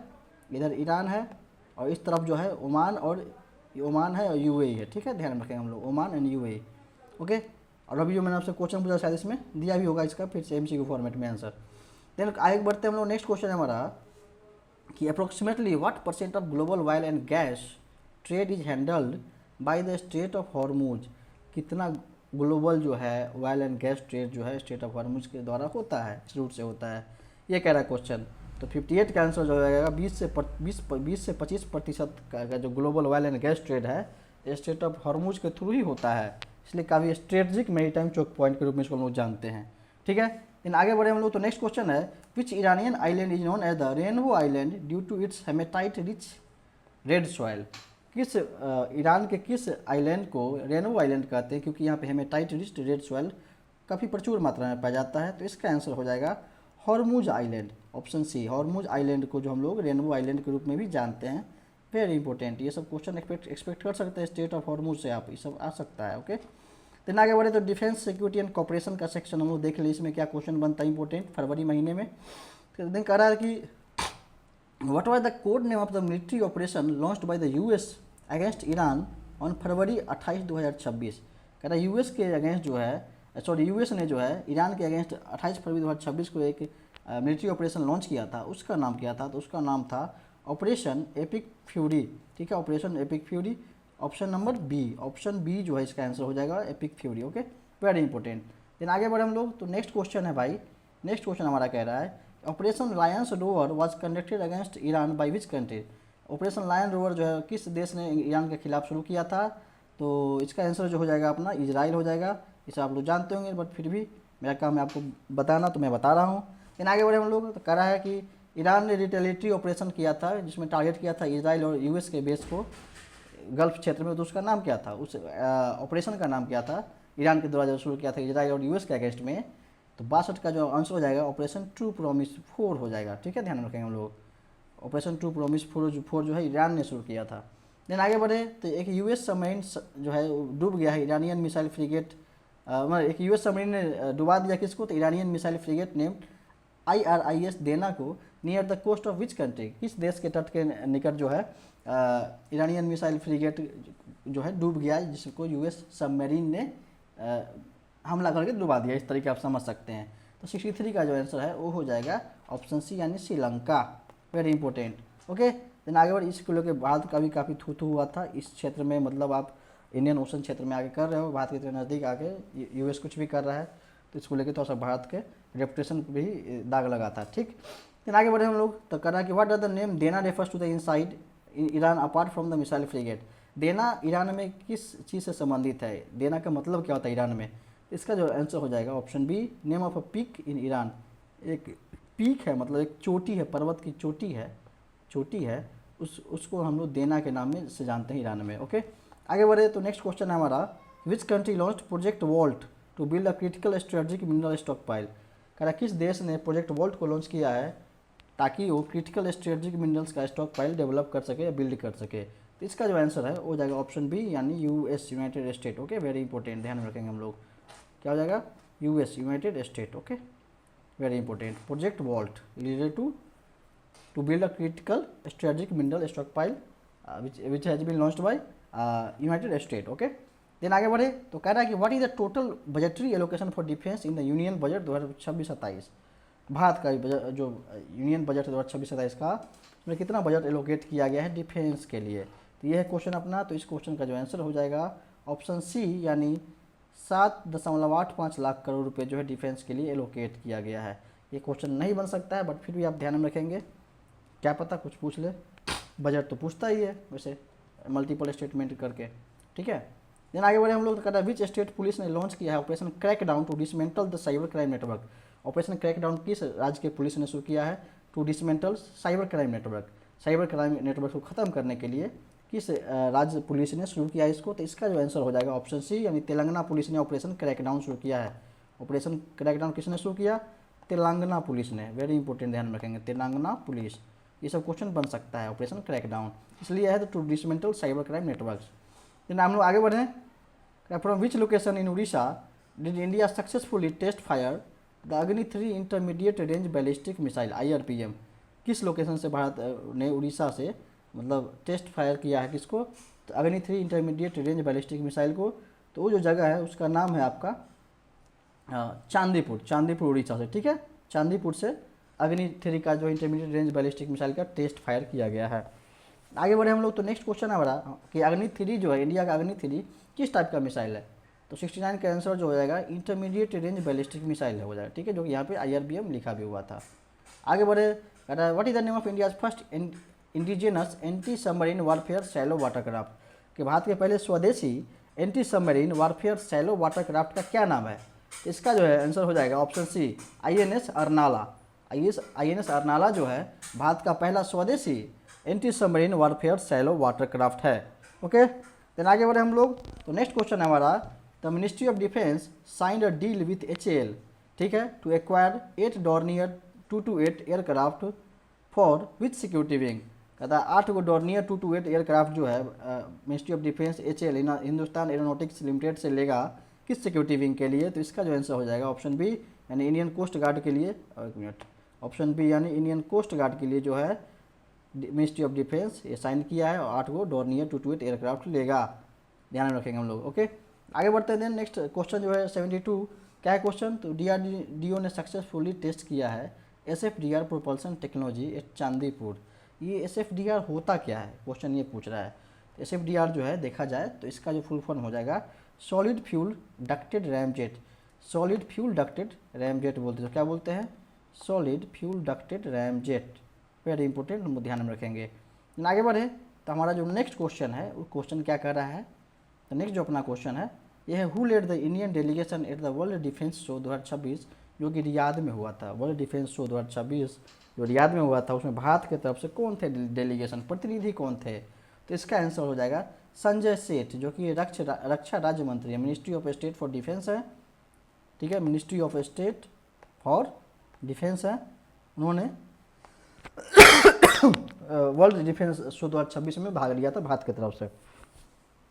इधर ईरान है, और इस तरफ जो है ओमान है और यूएई है। ठीक है, ध्यान रखेंगे हम लोग, ओमान एंड यूएई। ओके, और अभी जो मैंने आपसे क्वेश्चन पूछा शायद इसमें दिया भी होगा इसका फिर से एमसीक्यू फॉर्मेट में आंसर। देन आगे बढ़ते हैं हम लोग। नेक्स्ट क्वेश्चन है हमारा कि approximately what % of global oil and gas trade is handled by the straight of Hormuz. कितना ग्लोबल जो है ऑयल एंड गैस ट्रेड जो है स्ट्रेट ऑफ हॉर्मुज के द्वारा होता है, इस रूट से होता है, ये कह रहा है क्वेश्चन। तो 58 का आंसर जो हो जाएगा 20 से 25% का जो global oil and gas trade है स्ट्रेट ऑफ हॉर्मुज के थ्रू ही होता है, इसलिए काफ़ी स्ट्रेटजिक मेरीटाइम चोक पॉइंट के रूप में इसको हम लोग जानते हैं। ठीक है, इन आगे बढ़े हम लोग। तो नेक्स्ट क्वेश्चन है, which Iranian island is known as the rainbow island due to its hematite rich red soil. किस ईरान के किस आइलैंड को रेनबो आइलैंड कहते हैं, क्योंकि यहाँ पे हेमेटाइट रिच रेड सॉइल काफ़ी प्रचुर मात्रा में पाया जाता है। तो इसका आंसर हो जाएगा Hormuz island, option C. Hormuz island को जो हम लोग रेनबो आइलैंड के रूप में भी जानते हैं। वेरी इंपॉर्टेंट, ये सब क्वेश्चन एक्सपेक्ट कर सकते हैं स्टेट ऑफ हॉर्मुज से, आप ये सब आ सकता है। ओके, देन आगे बढ़े। तो डिफेंस सिक्योरिटी एंड कॉपरेशन का सेक्शन हम लोग देख ले, इसमें क्या क्वेश्चन बनता है इंपॉर्टेंट फरवरी महीने में। तो देन कह रहा है कि what was the code name of the military operation launched by the US against Iran on फरवरी 28, 2026। कह रहा है यूएस के अगेंस्ट जो है, सॉरी यूएस ने जो है ईरान के अगेंस्ट 28 फरवरी 2026 को एक मिलिट्री ऑपरेशन लॉन्च किया था, उसका नाम क्या था। तो उसका नाम था ऑपरेशन एपिक फ्यूरी। ठीक है, operation epic fury, option number B. Option B जो है इसका आंसर हो जाएगा epic fury. Okay, very important. Then आगे बढ़े हम लोग। तो नेक्स्ट क्वेश्चन है भाई, नेक्स्ट क्वेश्चन हमारा कह रहा है operation lions roar was conducted against Iran by which country. Operation lion roar जो है किस देश ने ईरान के खिलाफ शुरू किया था। तो इसका आंसर जो हो जाएगा अपना इजराइल हो जाएगा। इसे आप लोग जानते होंगे, बट फिर भी मेरा काम है आपको बताना, तो मैं बता रहा हूँ। लेकिन आगे बढ़े हम लोग। तो कह रहा है कि ईरान ने रिटेलिटरी ऑपरेशन किया था जिसमें टारगेट किया था इजराइल और यूएस के बेस को गल्फ क्षेत्र में। तो उसका नाम क्या था, उस ऑपरेशन का नाम क्या था, ईरान के द्वारा जो शुरू किया था इजराइल और यूएस के अगेंस्ट में। तो 62 का जो आंसर हो जाएगा ऑपरेशन ट्रू प्रॉमिस 4 हो जाएगा। ठीक है, ध्यान रखेंगे हम लोग, ऑपरेशन ट्रू प्रॉमिस 4 जो है ईरान ने शुरू किया था। देन आगे बढ़े। तो एक यूएस सबमरीन जो है डूब गया है, ईरानियन मिसाइल फ्रिगेट, मतलब एक यूएस सबमरीन ने डुबा दिया किसको, तो Iranian missile frigate name IRIS Dena को near the coast of which country. किस देश के तट के निकट जो है ईरानियन मिसाइल फ्रिगेट जो है डूब गया, जिसको यूएस सबमरीन ने हमला करके डुबा दिया, इस तरीके आप समझ सकते हैं। तो 63 का जो आंसर है वो हो जाएगा ऑप्शन सी, यानी Sri Lanka. Very important. Okay, then आगे बढ़, इसको लेकर भारत का भी काफ़ी थू हुआ था इस क्षेत्र में, मतलब आप इंडियन ओशन क्षेत्र में आगे कर रहे हो, भारत के नज़दीक आगे यूएस कुछ भी कर रहा है, तो इसको लेकर थोड़ा सा भारत के रेपुटेशन पे भी दाग लगा था। ठीक, देन आगे बढ़े हम लोग, तो कह रहा है कि what are the name Dena refers to the inside Iran apart from the missile frigate. Dena Iran में किस चीज़ से संबंधित है, देना का मतलब क्या होता है ईरान में, इसका जो आंसर हो जाएगा option B, name of a peak in Iran. एक पीक है, मतलब एक चोटी है, पर्वत की चोटी है, उसको हम लोग देना के नाम में से जानते हैं ईरान में। ओके, आगे बढ़े तो नेक्स्ट क्वेश्चन है हमारा, which country launch project vault to build a critical strategic mineral stockpile. कह रहा किस देश ने प्रोजेक्ट वॉल्ट को लॉन्च किया है ताकि वो क्रिटिकल स्ट्रेटेजिक मिनरल्स का स्टॉक पाइल डेवलप कर सके या बिल्ड कर सके। तो इसका जो आंसर है हो जाएगा ऑप्शन बी, यानी US, United State. Okay, very important, ध्यान में रखेंगे हम लोग, क्या हो जाएगा, US, United State. Okay, very important, project vault related to build a critical strategic mineral stockpile which has been launched by United States. Okay, then आगे बढ़े तो कह रहा है कि what is the total budgetary allocation for defence in the union budget 2026-27। Bharat का जो union budget 2026-27 का, उसमें कितना बजट एलोकेट किया गया है डिफेंस के लिए। तो ये है क्वेश्चन अपना, तो इस क्वेश्चन का जो आंसर हो जाएगा ऑप्शन सी, यानी 7.85 लाख करोड़ रुपये जो है डिफेंस के लिए एलोकेट किया गया है। ये क्वेश्चन नहीं बन सकता है, बट फिर भी आप ध्यान में रखेंगे, क्या पता कुछ पूछ ले, बजट तो पूछता ही है वैसे मल्टीपल स्टेटमेंट करके। ठीक है, देन आगे बढ़े हम लोग, तो कहता है विच स्टेट पुलिस ने लॉन्च किया है operation crackdown to dismantle the cyber crime network. Operation crackdown किस राज्य के पुलिस ने शुरू किया है, to dismantle cyber crime network, cyber crime network को ख़त्म करने के लिए किस राज्य पुलिस ने शुरू किया इसको। तो इसका जो आंसर हो जाएगा ऑप्शन सी, यानी तेलंगाना पुलिस ने ऑपरेशन क्रैकडाउन शुरू किया है। ऑपरेशन क्रैकडाउन किसने शुरू किया, तेलंगाना पुलिस ने। वेरी इंपॉर्टेंट, ध्यान में रखेंगे, तेलंगाना पुलिस। ये सब क्वेश्चन बन सकता है, ऑपरेशन क्रैकडाउन इसलिए है तो to dismantle cyber crime networks. Then हम लोग आगे बढ़ें, from which location in Orissa did India successfully test fire the Agni three intermediate range ballistic missile IRPM। किस लोकेशन से भारत ने उड़ीसा से मतलब टेस्ट फायर किया है किसको, तो अग्नि-3 इंटरमीडिएट रेंज बैलिस्टिक मिसाइल को। तो वो जो जगह है उसका नाम है आपका चांदीपुर उड़ीसा से। ठीक है, चांदीपुर से अग्नि-3 का जो इंटरमीडिएट रेंज बैलिस्टिक मिसाइल का टेस्ट फायर किया गया है। आगे बढ़े हम लोग, तो नेक्स्ट क्वेश्चन है हमारा कि अग्नि-3 जो है, इंडिया का अग्नि-3 किस टाइप का मिसाइल है। तो 69 का आंसर जो हो जाएगा इंटरमीडिएट रेंज बैलिस्टिक मिसाइल हो जाएगा। ठीक है, जो कि यहाँ पे IRBM लिखा भी हुआ था। आगे बढ़े, कहता है what is the name of India's first indigenous anti submarine warfare shallow watercraft. कि भारत के पहले स्वदेशी anti submarine warfare shallow watercraft का क्या नाम है। इसका जो है आंसर हो जाएगा option C, INS Arnala. INS Arnala जो है भारत का पहला स्वदेशी anti submarine warfare shallow watercraft है। ओके, देन आगे बढ़े हम लोग, तो नेक्स्ट क्वेश्चन है हमारा, the ministry of defence signed a deal with HAL, ठीक है, to acquire 8 Dornier 228 aircraft for with security wing. कहता है 8 डॉर्नियर 228 एयरक्राफ्ट जो है ministry of defence HAL Hindustan aeronautics limited से लेगा किस सिक्योरिटी विंग के लिए। तो इसका जो आंसर हो जाएगा ऑप्शन बी, यानी इंडियन कोस्ट गार्ड के लिए। एक मिनट, ऑप्शन बी यानी इंडियन कोस्ट गार्ड के लिए जो है मिनिस्ट्री ऑफ डिफेंस ये साइन किया है और 8 डॉर्नियर 228 एयरक्राफ्ट लेगा, ध्यान में रखेंगे हम लोग। ओके, आगे बढ़ते हैं। नेक्स्ट क्वेश्चन जो है 72, क्या है क्वेश्चन, तो DRDO ने सक्सेसफुली टेस्ट किया है SFDR propulsion technology at Chandipur. ये SFDR होता क्या है, क्वेश्चन ये पूछ रहा है। तो SFDR जो है देखा जाए तो इसका जो फुल फॉर्म हो जाएगा solid fuel ducted ramjet. Solid fuel ducted ramjet बोलते हैं, तो क्या बोलते हैं, solid fuel ducted ramjet. Very important, हम ध्यान में रखेंगे। आगे बढ़े तो हमारा जो नेक्स्ट क्वेश्चन है वो क्वेश्चन क्या कर रहा है, तो नेक्स्ट जो अपना क्वेश्चन है ये है, who led the Indian delegation at the world defence show 2026, जो कि रियाद में हुआ था। वर्ल्ड डिफेंस शो 2026 जो रियाद में हुआ था, उसमें भारत की तरफ से कौन थे डेलीगेशन, प्रतिनिधि कौन थे। तो इसका आंसर हो जाएगा संजय सेठ, जो कि रक्षा राज्य मंत्री है, ministry of state for defence है। ठीक है, ministry of state for defence है। उन्होंने वर्ल्ड डिफेंस शो 2026 में भाग लिया था भारत की तरफ से।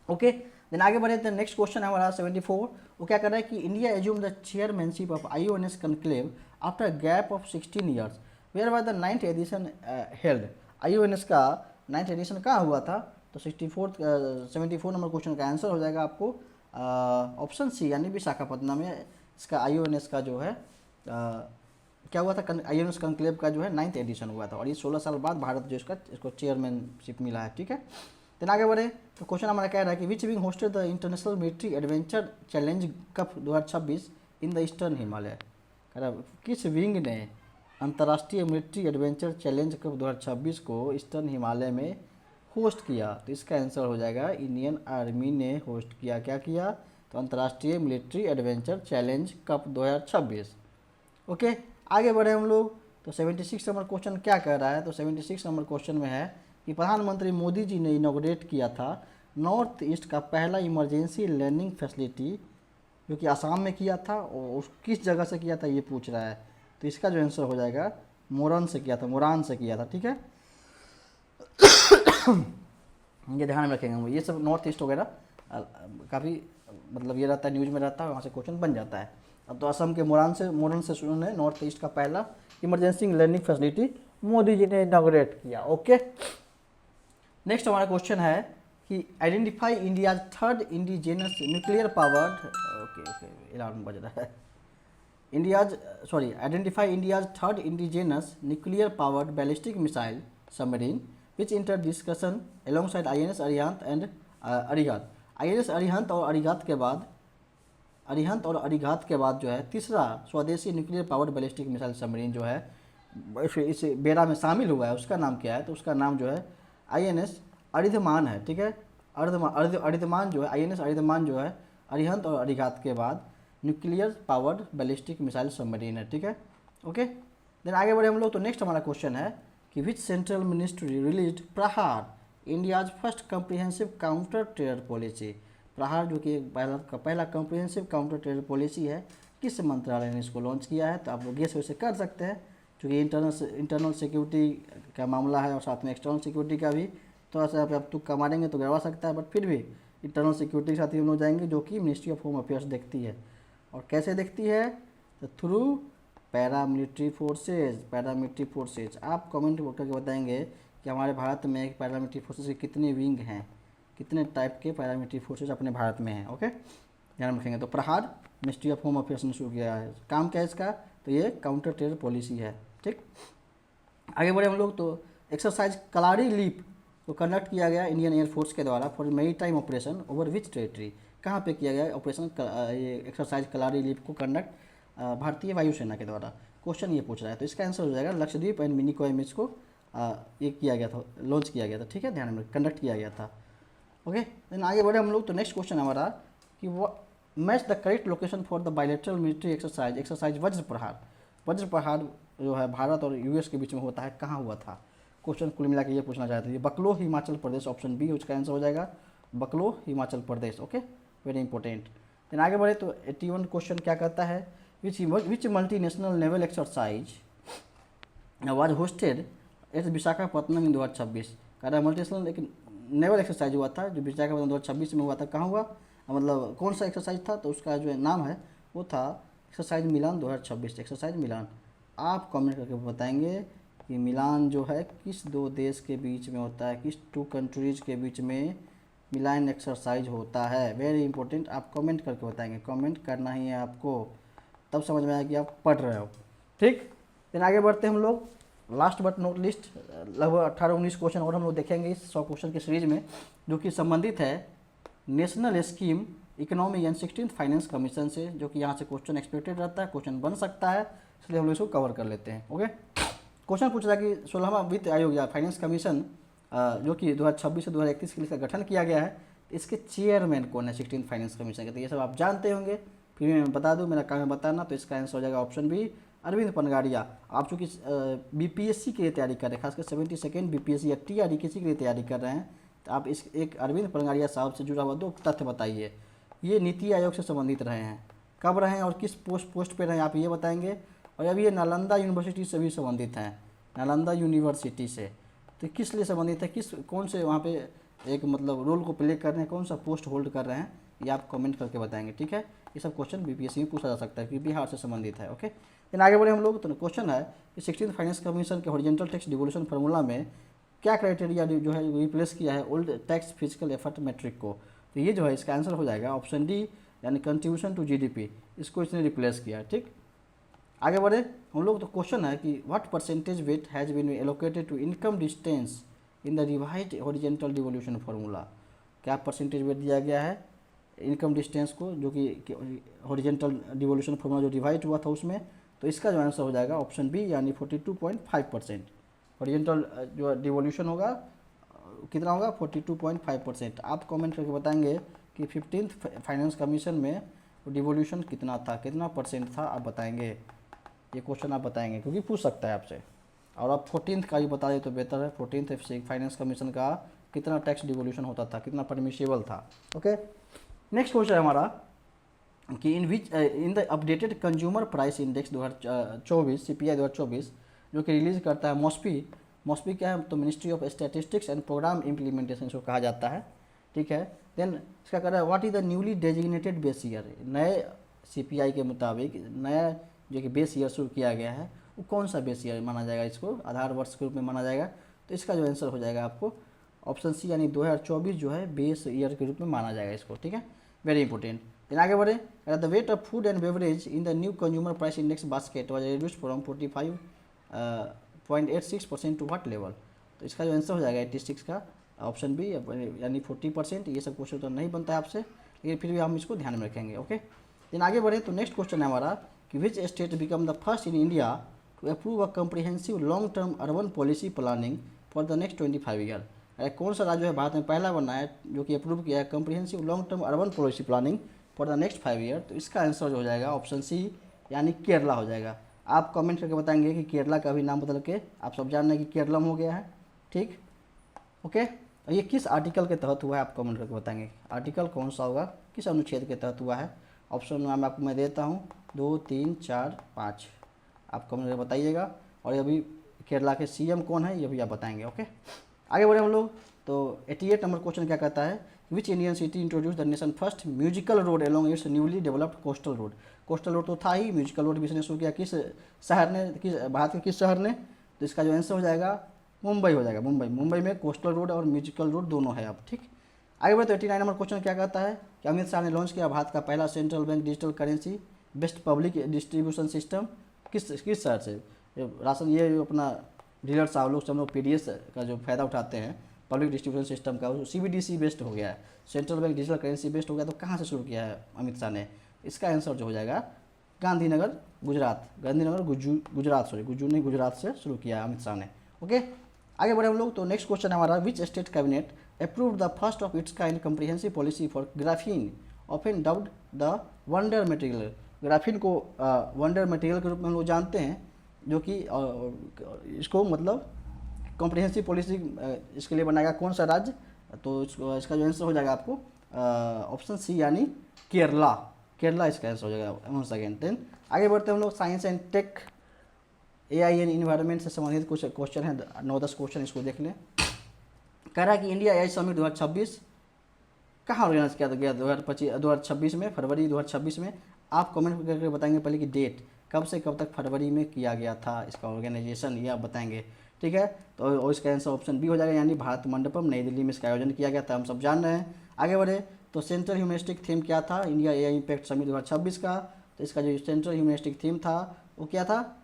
ओके, देन आगे बढ़े तो नेक्स्ट क्वेश्चन है हमारा 74, वो क्या कर रहा है कि India assume the chairmanship of IONS conclave after gap of 16 years where by the 9th edition held. IONS का 9th एडिशन कहाँ हुआ था, तो 74 नंबर क्वेश्चन का आंसर हो जाएगा आपको ऑप्शन सी, यानी विशाखापट्टनम में इसका IONS का जो है क्या हुआ था, आईएनएस कंक्लेव का जो है 9th एडिशन हुआ था, और ये 16 साल बाद भारत जो इसको चेयरमैनशिप मिला है, ठीक है। देन आगे बढ़े तो क्वेश्चन हमारा कह रहा है कि which wing hosted the international military adventure challenge cup 2026 in the eastern Himalaya. कह रहा किस विंग ने अंतर्राष्ट्रीय मिलिट्री एडवेंचर चैलेंज कप 2026 को ईस्टर्न हिमालय में होस्ट किया। तो इसका आंसर हो जाएगा इंडियन आर्मी ने होस्ट किया। क्या किया, तो अंतर्राष्ट्रीय military adventure challenge cup 2026। Okay, आगे बढ़े हम लोग तो 76 नंबर क्वेश्चन क्या कह रहा है, तो 76 नंबर क्वेश्चन में है कि प्रधानमंत्री मोदी जी ने इनॉग्रेट किया था नॉर्थ ईस्ट का पहला इमरजेंसी लर्निंग फैसिलिटी, जो कि आसाम में किया था, और उस किस जगह से किया था ये पूछ रहा है। तो इसका जो आंसर हो जाएगा मोरन से किया था, मोरान से किया था, ठीक है। ये ध्यान में रखेंगे हम, ये सब नॉर्थ ईस्ट वगैरह काफ़ी मतलब ये रहता है, न्यूज़ में रहता है, वहाँ से क्वेश्चन बन जाता है। अब तो असम के मोरन से उन्होंने नॉर्थ ईस्ट का पहला emergency learning facility Modi ji ने इनॉग्रेट किया। ओके, नेक्स्ट हमारा क्वेश्चन है कि identify India third indigenous nuclear powered, okay alarm बज रहा है, identify India's third indigenous nuclear powered ballistic missile submarine which inter discussion alongside INS Arihant and Arihant. INS Arihant और अरिघात के बाद जो है तीसरा स्वदेशी nuclear powered ballistic missile submarine जो है इस बेड़ा में शामिल हुआ है, उसका नाम क्या है, तो उसका नाम जो है आईएनएस अरिधमान है, ठीक है। अरिधमान जो है, आईएनएस अरिधमान जो है अरिहंत और अरिघात के बाद nuclear powered ballistic missile submarine है, ठीक है। ओके, देन आगे बढ़े हम लोग तो नेक्स्ट हमारा क्वेश्चन है कि विच सेंट्रल मिनिस्ट्री रिलीज प्रहार India's first comprehensive counter terror policy. प्रहार जो कि पहला कम्प्रिहेंसिव काउंटर टेरर पॉलिसी है, किस मंत्रालय ने इसको लॉन्च किया है। तो आप लोग गेस वैसे कर सकते हैं, क्योंकि इंटरनल सिक्योरिटी का मामला है और साथ में एक्सटर्नल सिक्योरिटी का भी थोड़ा सा आप तुक्का मारेंगे तो गड़बड़ा सकता है, बट फिर भी इंटरनल सिक्योरिटी के साथ ही हम लोग जाएंगे, जो कि मिनिस्ट्री ऑफ होम अफेयर्स देखती है। और कैसे देखती है, तो थ्रू पैरामिलिट्री फोर्सेज। आप कमेंट करके बताएंगे कि हमारे भारत में पैरामिलिट्री फोर्सेज के कितने विंग हैं, कितने टाइप के पैरामिलिट्री फोर्सेज अपने भारत में हैं। ओके, ध्यान रखेंगे। तो प्रहार मिनिस्ट्री ऑफ होम अफेयर्स ने शुरू किया है, काम क्या है इसका, तो ये काउंटर टेरर पॉलिसी है, ठीक। आगे बढ़े हम लोग तो एक्सरसाइज कलारी लीप को कंडक्ट किया गया इंडियन एयरफोर्स के द्वारा फॉर मेरी time operation over which territory. कहाँ पे किया गया ऑपरेशन ये एक्सरसाइज कलारी लीप को कंडक्ट भारतीय वायुसेना के द्वारा। क्वेश्चन ये पूछ रहा है, तो इसका आंसर हो जाएगा लक्षद्वीप एंड मिनिकॉय में इसको ये किया गया था, लॉन्च किया गया था, ठीक है, ध्यान में कंडक्ट किया गया था। ओके, देन आगे बढ़े हम लोग तो नेक्स्ट क्वेश्चन हमारा कि वो match the correct location for the bilateral military exercise वज्र प्रहार जो है भारत और यूएस के बीच में होता है, कहाँ हुआ था। क्वेश्चन कुल मिला के ये पूछना चाहते हैं, बकलो हिमाचल प्रदेश, ऑप्शन बी उसका आंसर हो जाएगा Bakloh Himachal Pradesh. Okay, very important. Then आगे बढ़े तो 81 क्वेश्चन क्या कहता है, which multinational naval exercise was hosted at Visakhapatnam in 2026। कह रहा है मल्टीनेशनल एक नेवल एक्सरसाइज हुआ था जो विशाखापट्टनम 2026 में हुआ था, कहाँ हुआ, मतलब कौन सा एक्सरसाइज था, तो उसका जो नाम है वो था एक्सरसाइज मिलान 2026, एक्सरसाइज मिलान। आप कमेंट करके बताएंगे कि मिलान जो है किस दो देश के बीच में होता है, किस टू कंट्रीज के बीच में मिलान एक्सरसाइज होता है, वेरी इंपॉर्टेंट। आप कमेंट करके बताएंगे, कमेंट करना ही है आपको, तब समझ में आएगा कि आप पढ़ रहे हो, ठीक। फिर आगे बढ़ते हैं हम लोग, लास्ट बट नॉट लिस्ट लगभग 18-19 क्वेश्चन और हम लोग देखेंगे इस 100 क्वेश्चन की सीरीज में, जो कि संबंधित है national scheme economic and 16th finance commission से, जो कि यहाँ से क्वेश्चन एक्सपेक्टेड रहता है, क्वेश्चन बन सकता है, इसलिए हम लोग इसको कवर कर लेते हैं। ओके, क्वेश्चन पूछ रहा है कि 16वां वित्त आयोग या फाइनेंस कमीशन जो कि 2026 से 2031 के लिए इसका गठन किया गया है, इसके चेयरमैन कौन है 16th फाइनेंस कमीशन के, तो ये सब आप जानते होंगे, फिर मैं बता दूं, मेरा काम है बताना। तो इसका आंसर हो जाएगा ऑप्शन बी अरविंद पनगाड़िया। आप चूँकि बीपीएससी के लिए तैयारी कर रहे हैं, खासकर 72nd बीपीएससी या टीआरई किसी के लिए तैयारी कर रहे हैं, तो आप इस एक अरविंद पनगाड़िया साहब से जुड़ा हुआ 2 तथ्य बताइए। ये नीति आयोग से संबंधित रहे हैं, कब रहे हैं और किस पोस्ट पे रहे हैं आप ये बताएंगे। और अभी ये नालंदा यूनिवर्सिटी से भी संबंधित हैं, नालंदा यूनिवर्सिटी से, तो किस लिए संबंधित है, कौन से वहाँ पे एक मतलब रोल को प्ले कर रहे हैं, कौन सा पोस्ट होल्ड कर रहे हैं, ये आप कमेंट करके बताएंगे, ठीक है। ये सब क्वेश्चन बीपीएससी में पूछा जा सकता है कि बिहार से संबंधित है। ओके, फिर आगे बढ़े हम लोग, तो क्वेश्चन है कि 16th फाइनेंस कमीशन के हॉरिजॉन्टल टैक्स डिवोल्यूशन फार्मूला में क्या क्राइटेरिया जो है रिप्लेस किया है old tax physical effort metric को। तो ये जो है इसका आंसर हो जाएगा ऑप्शन डी, यानी कंट्रीब्यूशन टू जीडीपी, इसको इसने रिप्लेस किया है, ठीक। आगे बढ़े हम लोग। तो क्वेश्चन है कि what percentage weight has been allocated to income distance in the revised horizontal devolution formula. क्या परसेंटेज वेट दिया गया है इनकम डिस्टेंस को, जो कि हॉरिजॉन्टल डिवोल्यूशन फार्मूला जो रिवाइज हुआ था उसमें। तो इसका जो आंसर हो जाएगा ऑप्शन बी, यानी 42.5%। हॉरिजॉन्टल जो डिवोल्यूशन होगा कितना होगा, 42.5%। आप कमेंट करके बताएंगे कि 15th फाइनेंस कमीशन में डिवोल्यूशन कितना था, कितना परसेंट था, आप बताएंगे। ये क्वेश्चन आप बताएंगे क्योंकि पूछ सकता है आपसे। और आप 14th का भी बता दें तो बेहतर है। 14th फाइनेंस कमीशन का कितना टैक्स डिवोल्यूशन होता था, कितना परमिशिबल था। ओके, नेक्स्ट क्वेश्चन है हमारा कि in the updated consumer price index 2024 CPI 2024 जो कि रिलीज करता है मॉस्पी क्या है, तो ministry of statistics and programme implementation इसको कहा जाता है, ठीक है। देन इसका कह रहा है what is the newly designated base year. नए CPI के मुताबिक नया जो कि बेस ईयर शुरू किया गया है वो कौन सा बेस ईयर माना जाएगा, इसको आधार वर्ष के रूप में माना जाएगा। तो इसका जो आंसर हो जाएगा आपको ऑप्शन सी, यानी 2024 जो है बेस ईयर के रूप में माना जाएगा इसको, ठीक है, वेरी इंपॉर्टेंट। देन आगे बढ़े, the weight of food and beverage in the new consumer price index basket was reduced from 45.86% to what level. तो इसका जो आंसर हो जाएगा 86 का ऑप्शन बी, यानी 40%। ये सब क्वेश्चन तो नहीं बनता है आपसे, लेकिन फिर भी हम इसको ध्यान में रखेंगे। ओके, देन आगे बढ़े तो नेक्स्ट क्वेश्चन है हमारा कि which state become the first in India to approve a comprehensive long term urban policy planning for the next 25 year. कौन सा राज्य है भारत में पहला बना है जो कि अप्रूव किया है comprehensive long term urban policy planning for the next 5 year. तो इसका आंसर जो हो जाएगा ऑप्शन सी, यानी केरला हो जाएगा। आप कमेंट करके बताएंगे कि केरला का भी नाम बदल के आप सब जान रहे हैं कि केरलम हो गया है, ठीक। ओके, ये किस आर्टिकल के तहत हुआ है आप कमेंट करके बताएंगे। आर्टिकल कौन सा होगा, किस अनुच्छेद के तहत हुआ है। ऑप्शन में आपको मैं देता हूँ 2, 3, 4, 5, आप कमेंट करके बताइएगा। और अभी केरला के CM कौन है ये भी आप बताएंगे। ओके, आगे बढ़े हम लोग। तो 88 नंबर क्वेश्चन क्या कहता है, which Indian city introduce the nation first musical road along it's newly developed coastal road. Coastal road तो था ही, म्यूजिकल रोड भी इसने शुरू किया किस शहर ने, किस भारत के किस शहर ने। तो इसका जो आंसर हो जाएगा मुंबई हो जाएगा। मुंबई में कोस्टल रोड और म्यूजिकल रोड दोनों है अब, ठीक। आगे बढ़े तो 89 नंबर क्वेश्चन क्या कहता है कि अमित शाह ने लॉन्च किया भारत का पहला central bank digital currency best public distribution system किस शहर से। राशन ये अपना डीलर साहब लोग सब लोग PDS का जो फायदा उठाते हैं पब्लिक डिस्ट्रीब्यूशन सिस्टम का, वो CBDC बेस्ड हो गया है, central bank digital currency based हो गया। तो कहाँ से शुरू किया है अमित शाह ने, इसका आंसर जो हो जाएगा गांधीनगर गुजरात, गुजरात से शुरू किया है अमित शाह ने। ओके, आगे बढ़े हम लोग। तो नेक्स्ट क्वेश्चन हमारा, which state cabinet approved the first of its kind comprehensive policy for graphene often dubbed the wonder material. Graphene को वंडर मटेरियल के रूप में हम लोग जानते हैं, जो कि इसको मतलब कॉम्प्रिहेंसिव पॉलिसी इसके लिए बनाएगा कौन सा राज्य। तो इसका जो आंसर हो जाएगा आपको ऑप्शन सी, यानी केरला इसका आंसर हो जाएगा वंस अगेन। देन आगे बढ़ते हैं हम लोग। Science and tech AI and environment से संबंधित कुछ क्वेश्चन है, 9-10 क्वेश्चन, इसको देख लें। कह रहा है कि इंडिया AI समिट 2026 कहाँ ऑर्गेनाइज किया गया 2026 में, फरवरी 2026 में। आप कमेंट करके बताएंगे पहले की डेट, कब से कब तक फरवरी में किया गया था इसका ऑर्गेनाइजेशन, ये आप बताएंगे, ठीक है। तो और इसका आंसर ऑप्शन बी हो जाएगा, यानी भारत मंडपम नई दिल्ली में इसका आयोजन किया गया था, हम सब जान रहे हैं। आगे बढ़े तो सेंट्रल ह्यूमनिस्टिक थीम क्या था इंडिया AI इम्पैक्ट समिट 2026 का। तो इसका जो सेंट्रल ह्यूमनिस्टिक थीम था वो क्या था,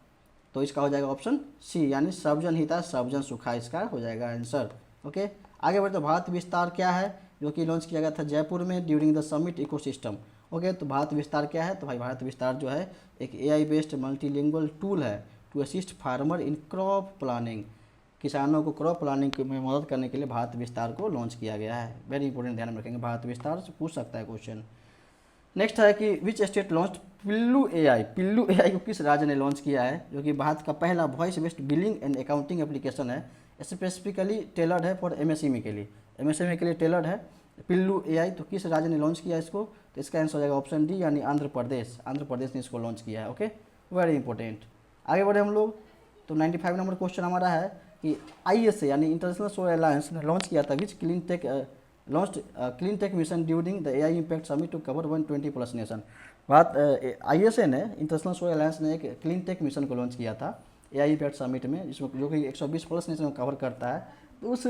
तो इसका हो जाएगा ऑप्शन सी, यानी सर्वजन हिता सर्वजन सुखा, इसका हो जाएगा आंसर। ओके, आगे बढ़े तो भारत विस्तार क्या है, जो कि लॉन्च किया गया था जयपुर में during the summit ecosystem. Okay, तो भारत विस्तार क्या है, तो भाई भारत विस्तार जो है एक AI बेस्ड मल्टीलिंगुअल टूल है to assist farmer in crop planning. किसानों को क्रॉप प्लानिंग में मदद करने के लिए भारत विस्तार को लॉन्च किया गया है, वेरी इंपॉर्टेंट, ध्यान में रखेंगे, भारत विस्तार से पूछ सकता है क्वेश्चन। नेक्स्ट है कि विच स्टेट लॉन्च पिल्लू AI को किस राज्य ने लॉन्च किया है, जो कि भारत का पहला voice based billing and accounting application है, स्पेसिफिकली टेलर्ड है फॉर MSME के लिए, MSME के लिए टेलर्ड है पिल्लू AI। तो किस राज्य ने लॉन्च किया इसको, तो इसका आंसर हो जाएगा ऑप्शन डी, यानी आंध्र प्रदेश ने इसको लॉन्च किया है। Okay, very important. आगे बढ़े हम लोग। तो 95 नंबर क्वेश्चन हमारा है कि ISA यानी इंटरनेशनल सोलर अलायंस ने लॉन्च किया था which clean tech mission during the AI impact summit to cover 120+ nation. Bharat ISA ने इंटरनेशनल सोलर अलायंस ने एक क्लीन टेक मिशन को लॉन्च किया था AI इम्पैक्ट समिट में, जिसमें जो कि 120+ नेशन को कवर करता है। तो उस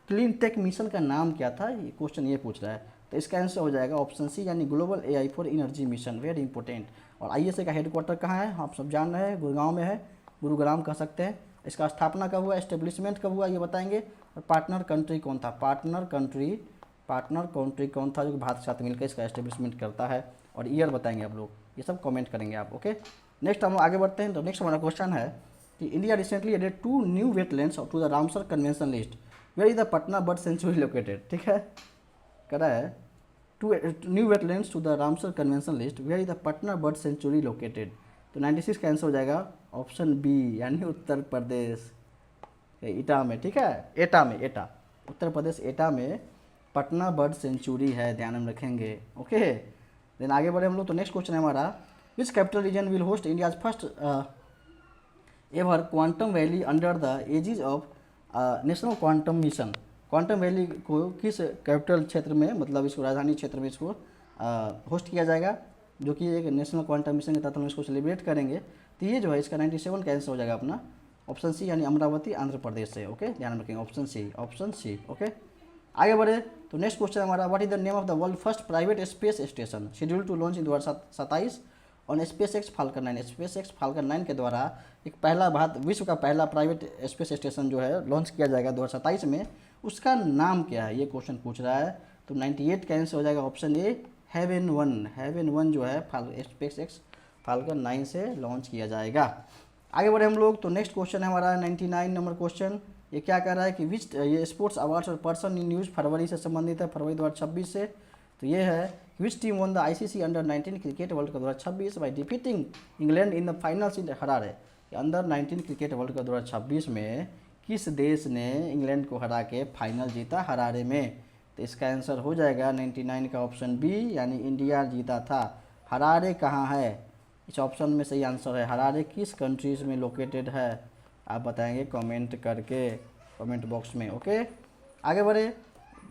क्लीन टेक मिशन का नाम क्या था, ये क्वेश्चन ये पूछ रहा है। तो इसका आंसर हो जाएगा ऑप्शन सी यानी global AI for energy mission, very important. और आईएसए का हेडक्वार्टर कहाँ है, आप सब जान रहे हैं, गुड़गांव में है, गुरुग्राम कह सकते हैं। इसका स्थापना कब हुआ, एस्टेब्लिशमेंट कब हुआ, ये बताएंगे। और पार्टनर कंट्री कौन था, पार्टनर कंट्री कौन था जो भारत के साथ मिलकर इसका एस्टेब्लिशमेंट करता है, और ईयर बताएंगे आप लोग, ये सब कमेंट करेंगे आप। ओके, नेक्स्ट हम आगे बढ़ते हैं। तो नेक्स्ट हमारा क्वेश्चन है कि India recently added 2 new wetlands to the Ramsar convention list, where is the Patna bird sanctuary located. ठीक है, कह रहा है 2 new wetlands to the Ramsar convention list, where is the Patna bird sanctuary located. तो 96 का आंसर हो जाएगा ऑप्शन बी यानी उत्तर प्रदेश एटा में। ठीक है, एटा उत्तर प्रदेश एटा में पटना बर्ड सेंचुरी है, ध्यान में रखेंगे। ओके, देन आगे बढ़े हम लोग। तो नेक्स्ट क्वेश्चन है हमारा, which capital region will host India's first ever quantum valley under the aegis of national quantum mission. Quantum valley को किस कैपिटल क्षेत्र में, मतलब इसको राजधानी क्षेत्र में इसको होस्ट किया जाएगा, जो कि एक नेशनल क्वांटम मिशन के तहत हम इसको सेलिब्रेट करेंगे। तो ये जो है इसका 97 का आंसर हो जाएगा अपना ऑप्शन सी यानी अमरावती आंध्र प्रदेश से। ओके, ध्यान रखेंगे ऑप्शन सी। ओके, आगे बढ़े। तो नेक्स्ट क्वेश्चन हमारा, what is the name of the world first private space station schedule to launch in 2027 on SpaceX Falcon 9। SpaceX Falcon 9 के द्वारा एक पहला विश्व का पहला प्राइवेट स्पेस स्टेशन जो है लॉन्च किया जाएगा 2027 में, उसका नाम क्या है, ये क्वेश्चन पूछ रहा है। तो 98 का आंसर हो जाएगा ऑप्शन ए हेवन 1 जो है SpaceX Falcon 9 से लॉन्च किया जाएगा। आगे बढ़े हम लोग। तो नेक्स्ट क्वेश्चन है हमारा 99 नंबर क्वेश्चन, ये क्या कह रहा है कि ये स्पोर्ट्स अवार्ड्स और पर्सन इन न्यूज़ फरवरी से संबंधित है, फरवरी 2026 से। तो ये है which team one the ICC under-19 cricket world cup 2026 by defeating England in the finals in Harare. Under-19 cricket world cup 2026 में किस देश ने इंग्लैंड को हरा के फाइनल जीता हरारे में। तो इसका आंसर हो जाएगा 99 का ऑप्शन बी यानी इंडिया जीता था। हरारे कहाँ है, इस ऑप्शन में सही आंसर है। हरारे किस कंट्रीज़ में लोकेटेड है, आप बताएंगे कमेंट करके, कमेंट बॉक्स में। ओके, आगे बढ़े।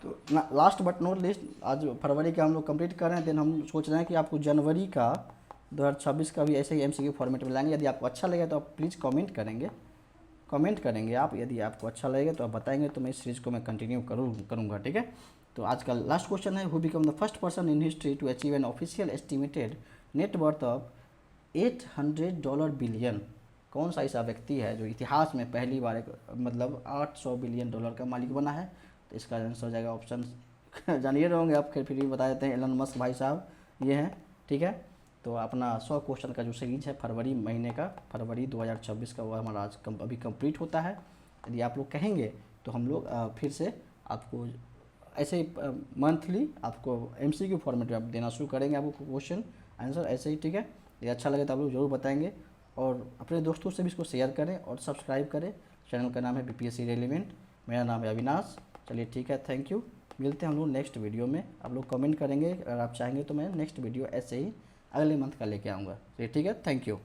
तो लास्ट बट नॉट लिस्ट, आज फरवरी का हम लोग कंप्लीट कर रहे हैं, देन हम सोच रहे हैं कि आपको जनवरी का 2026 का भी ऐसे ही MCQ फॉर्मेट में लाएंगे। यदि आपको अच्छा लगेगा तो आप प्लीज़ कमेंट करेंगे आप, यदि आपको अच्छा लगेगा तो आप बताएंगे, तो मैं इस सीरीज़ को मैं कंटिन्यू करूँगा। ठीक है, तो आज का लास्ट क्वेश्चन है, who become the first person in history to achieve an official estimated net worth of $800 billion. कौन सा ऐसा व्यक्ति है जो इतिहास में पहली बार मतलब $800 बिलियन का मालिक बना है। तो इसका आंसर हो जाएगा ऑप्शन जानिए रहोगे आप, फिर भी बता देते हैं, एलन मस्क भाई साहब ये हैं। ठीक है, तो अपना 100 क्वेश्चन का जो सीरीज है फरवरी महीने का, फरवरी 2026 का, वो हमारा आज अभी कंप्लीट होता है। यदि आप लोग कहेंगे तो हम लोग फिर से आपको ऐसे ही मंथली आपको MCQ फॉर्मेट में आप देना शुरू करेंगे, आपको क्वेश्चन आंसर ऐसे ही। ठीक है, ये अच्छा लगे तो आप लोग जरूर बताएंगे, और अपने दोस्तों से भी इसको शेयर करें और सब्सक्राइब करें। चैनल का नाम है BPSC रेलिवेंट, मेरा नाम है अविनाश। चलिए ठीक है, थैंक यू, मिलते हैं हम लोग नेक्स्ट वीडियो में। आप लोग कमेंट करेंगे, अगर आप चाहेंगे तो मैं नेक्स्ट वीडियो ऐसे ही अगले मंथ का लेके आऊँगा। चलिए ठीक है, थैंक यू।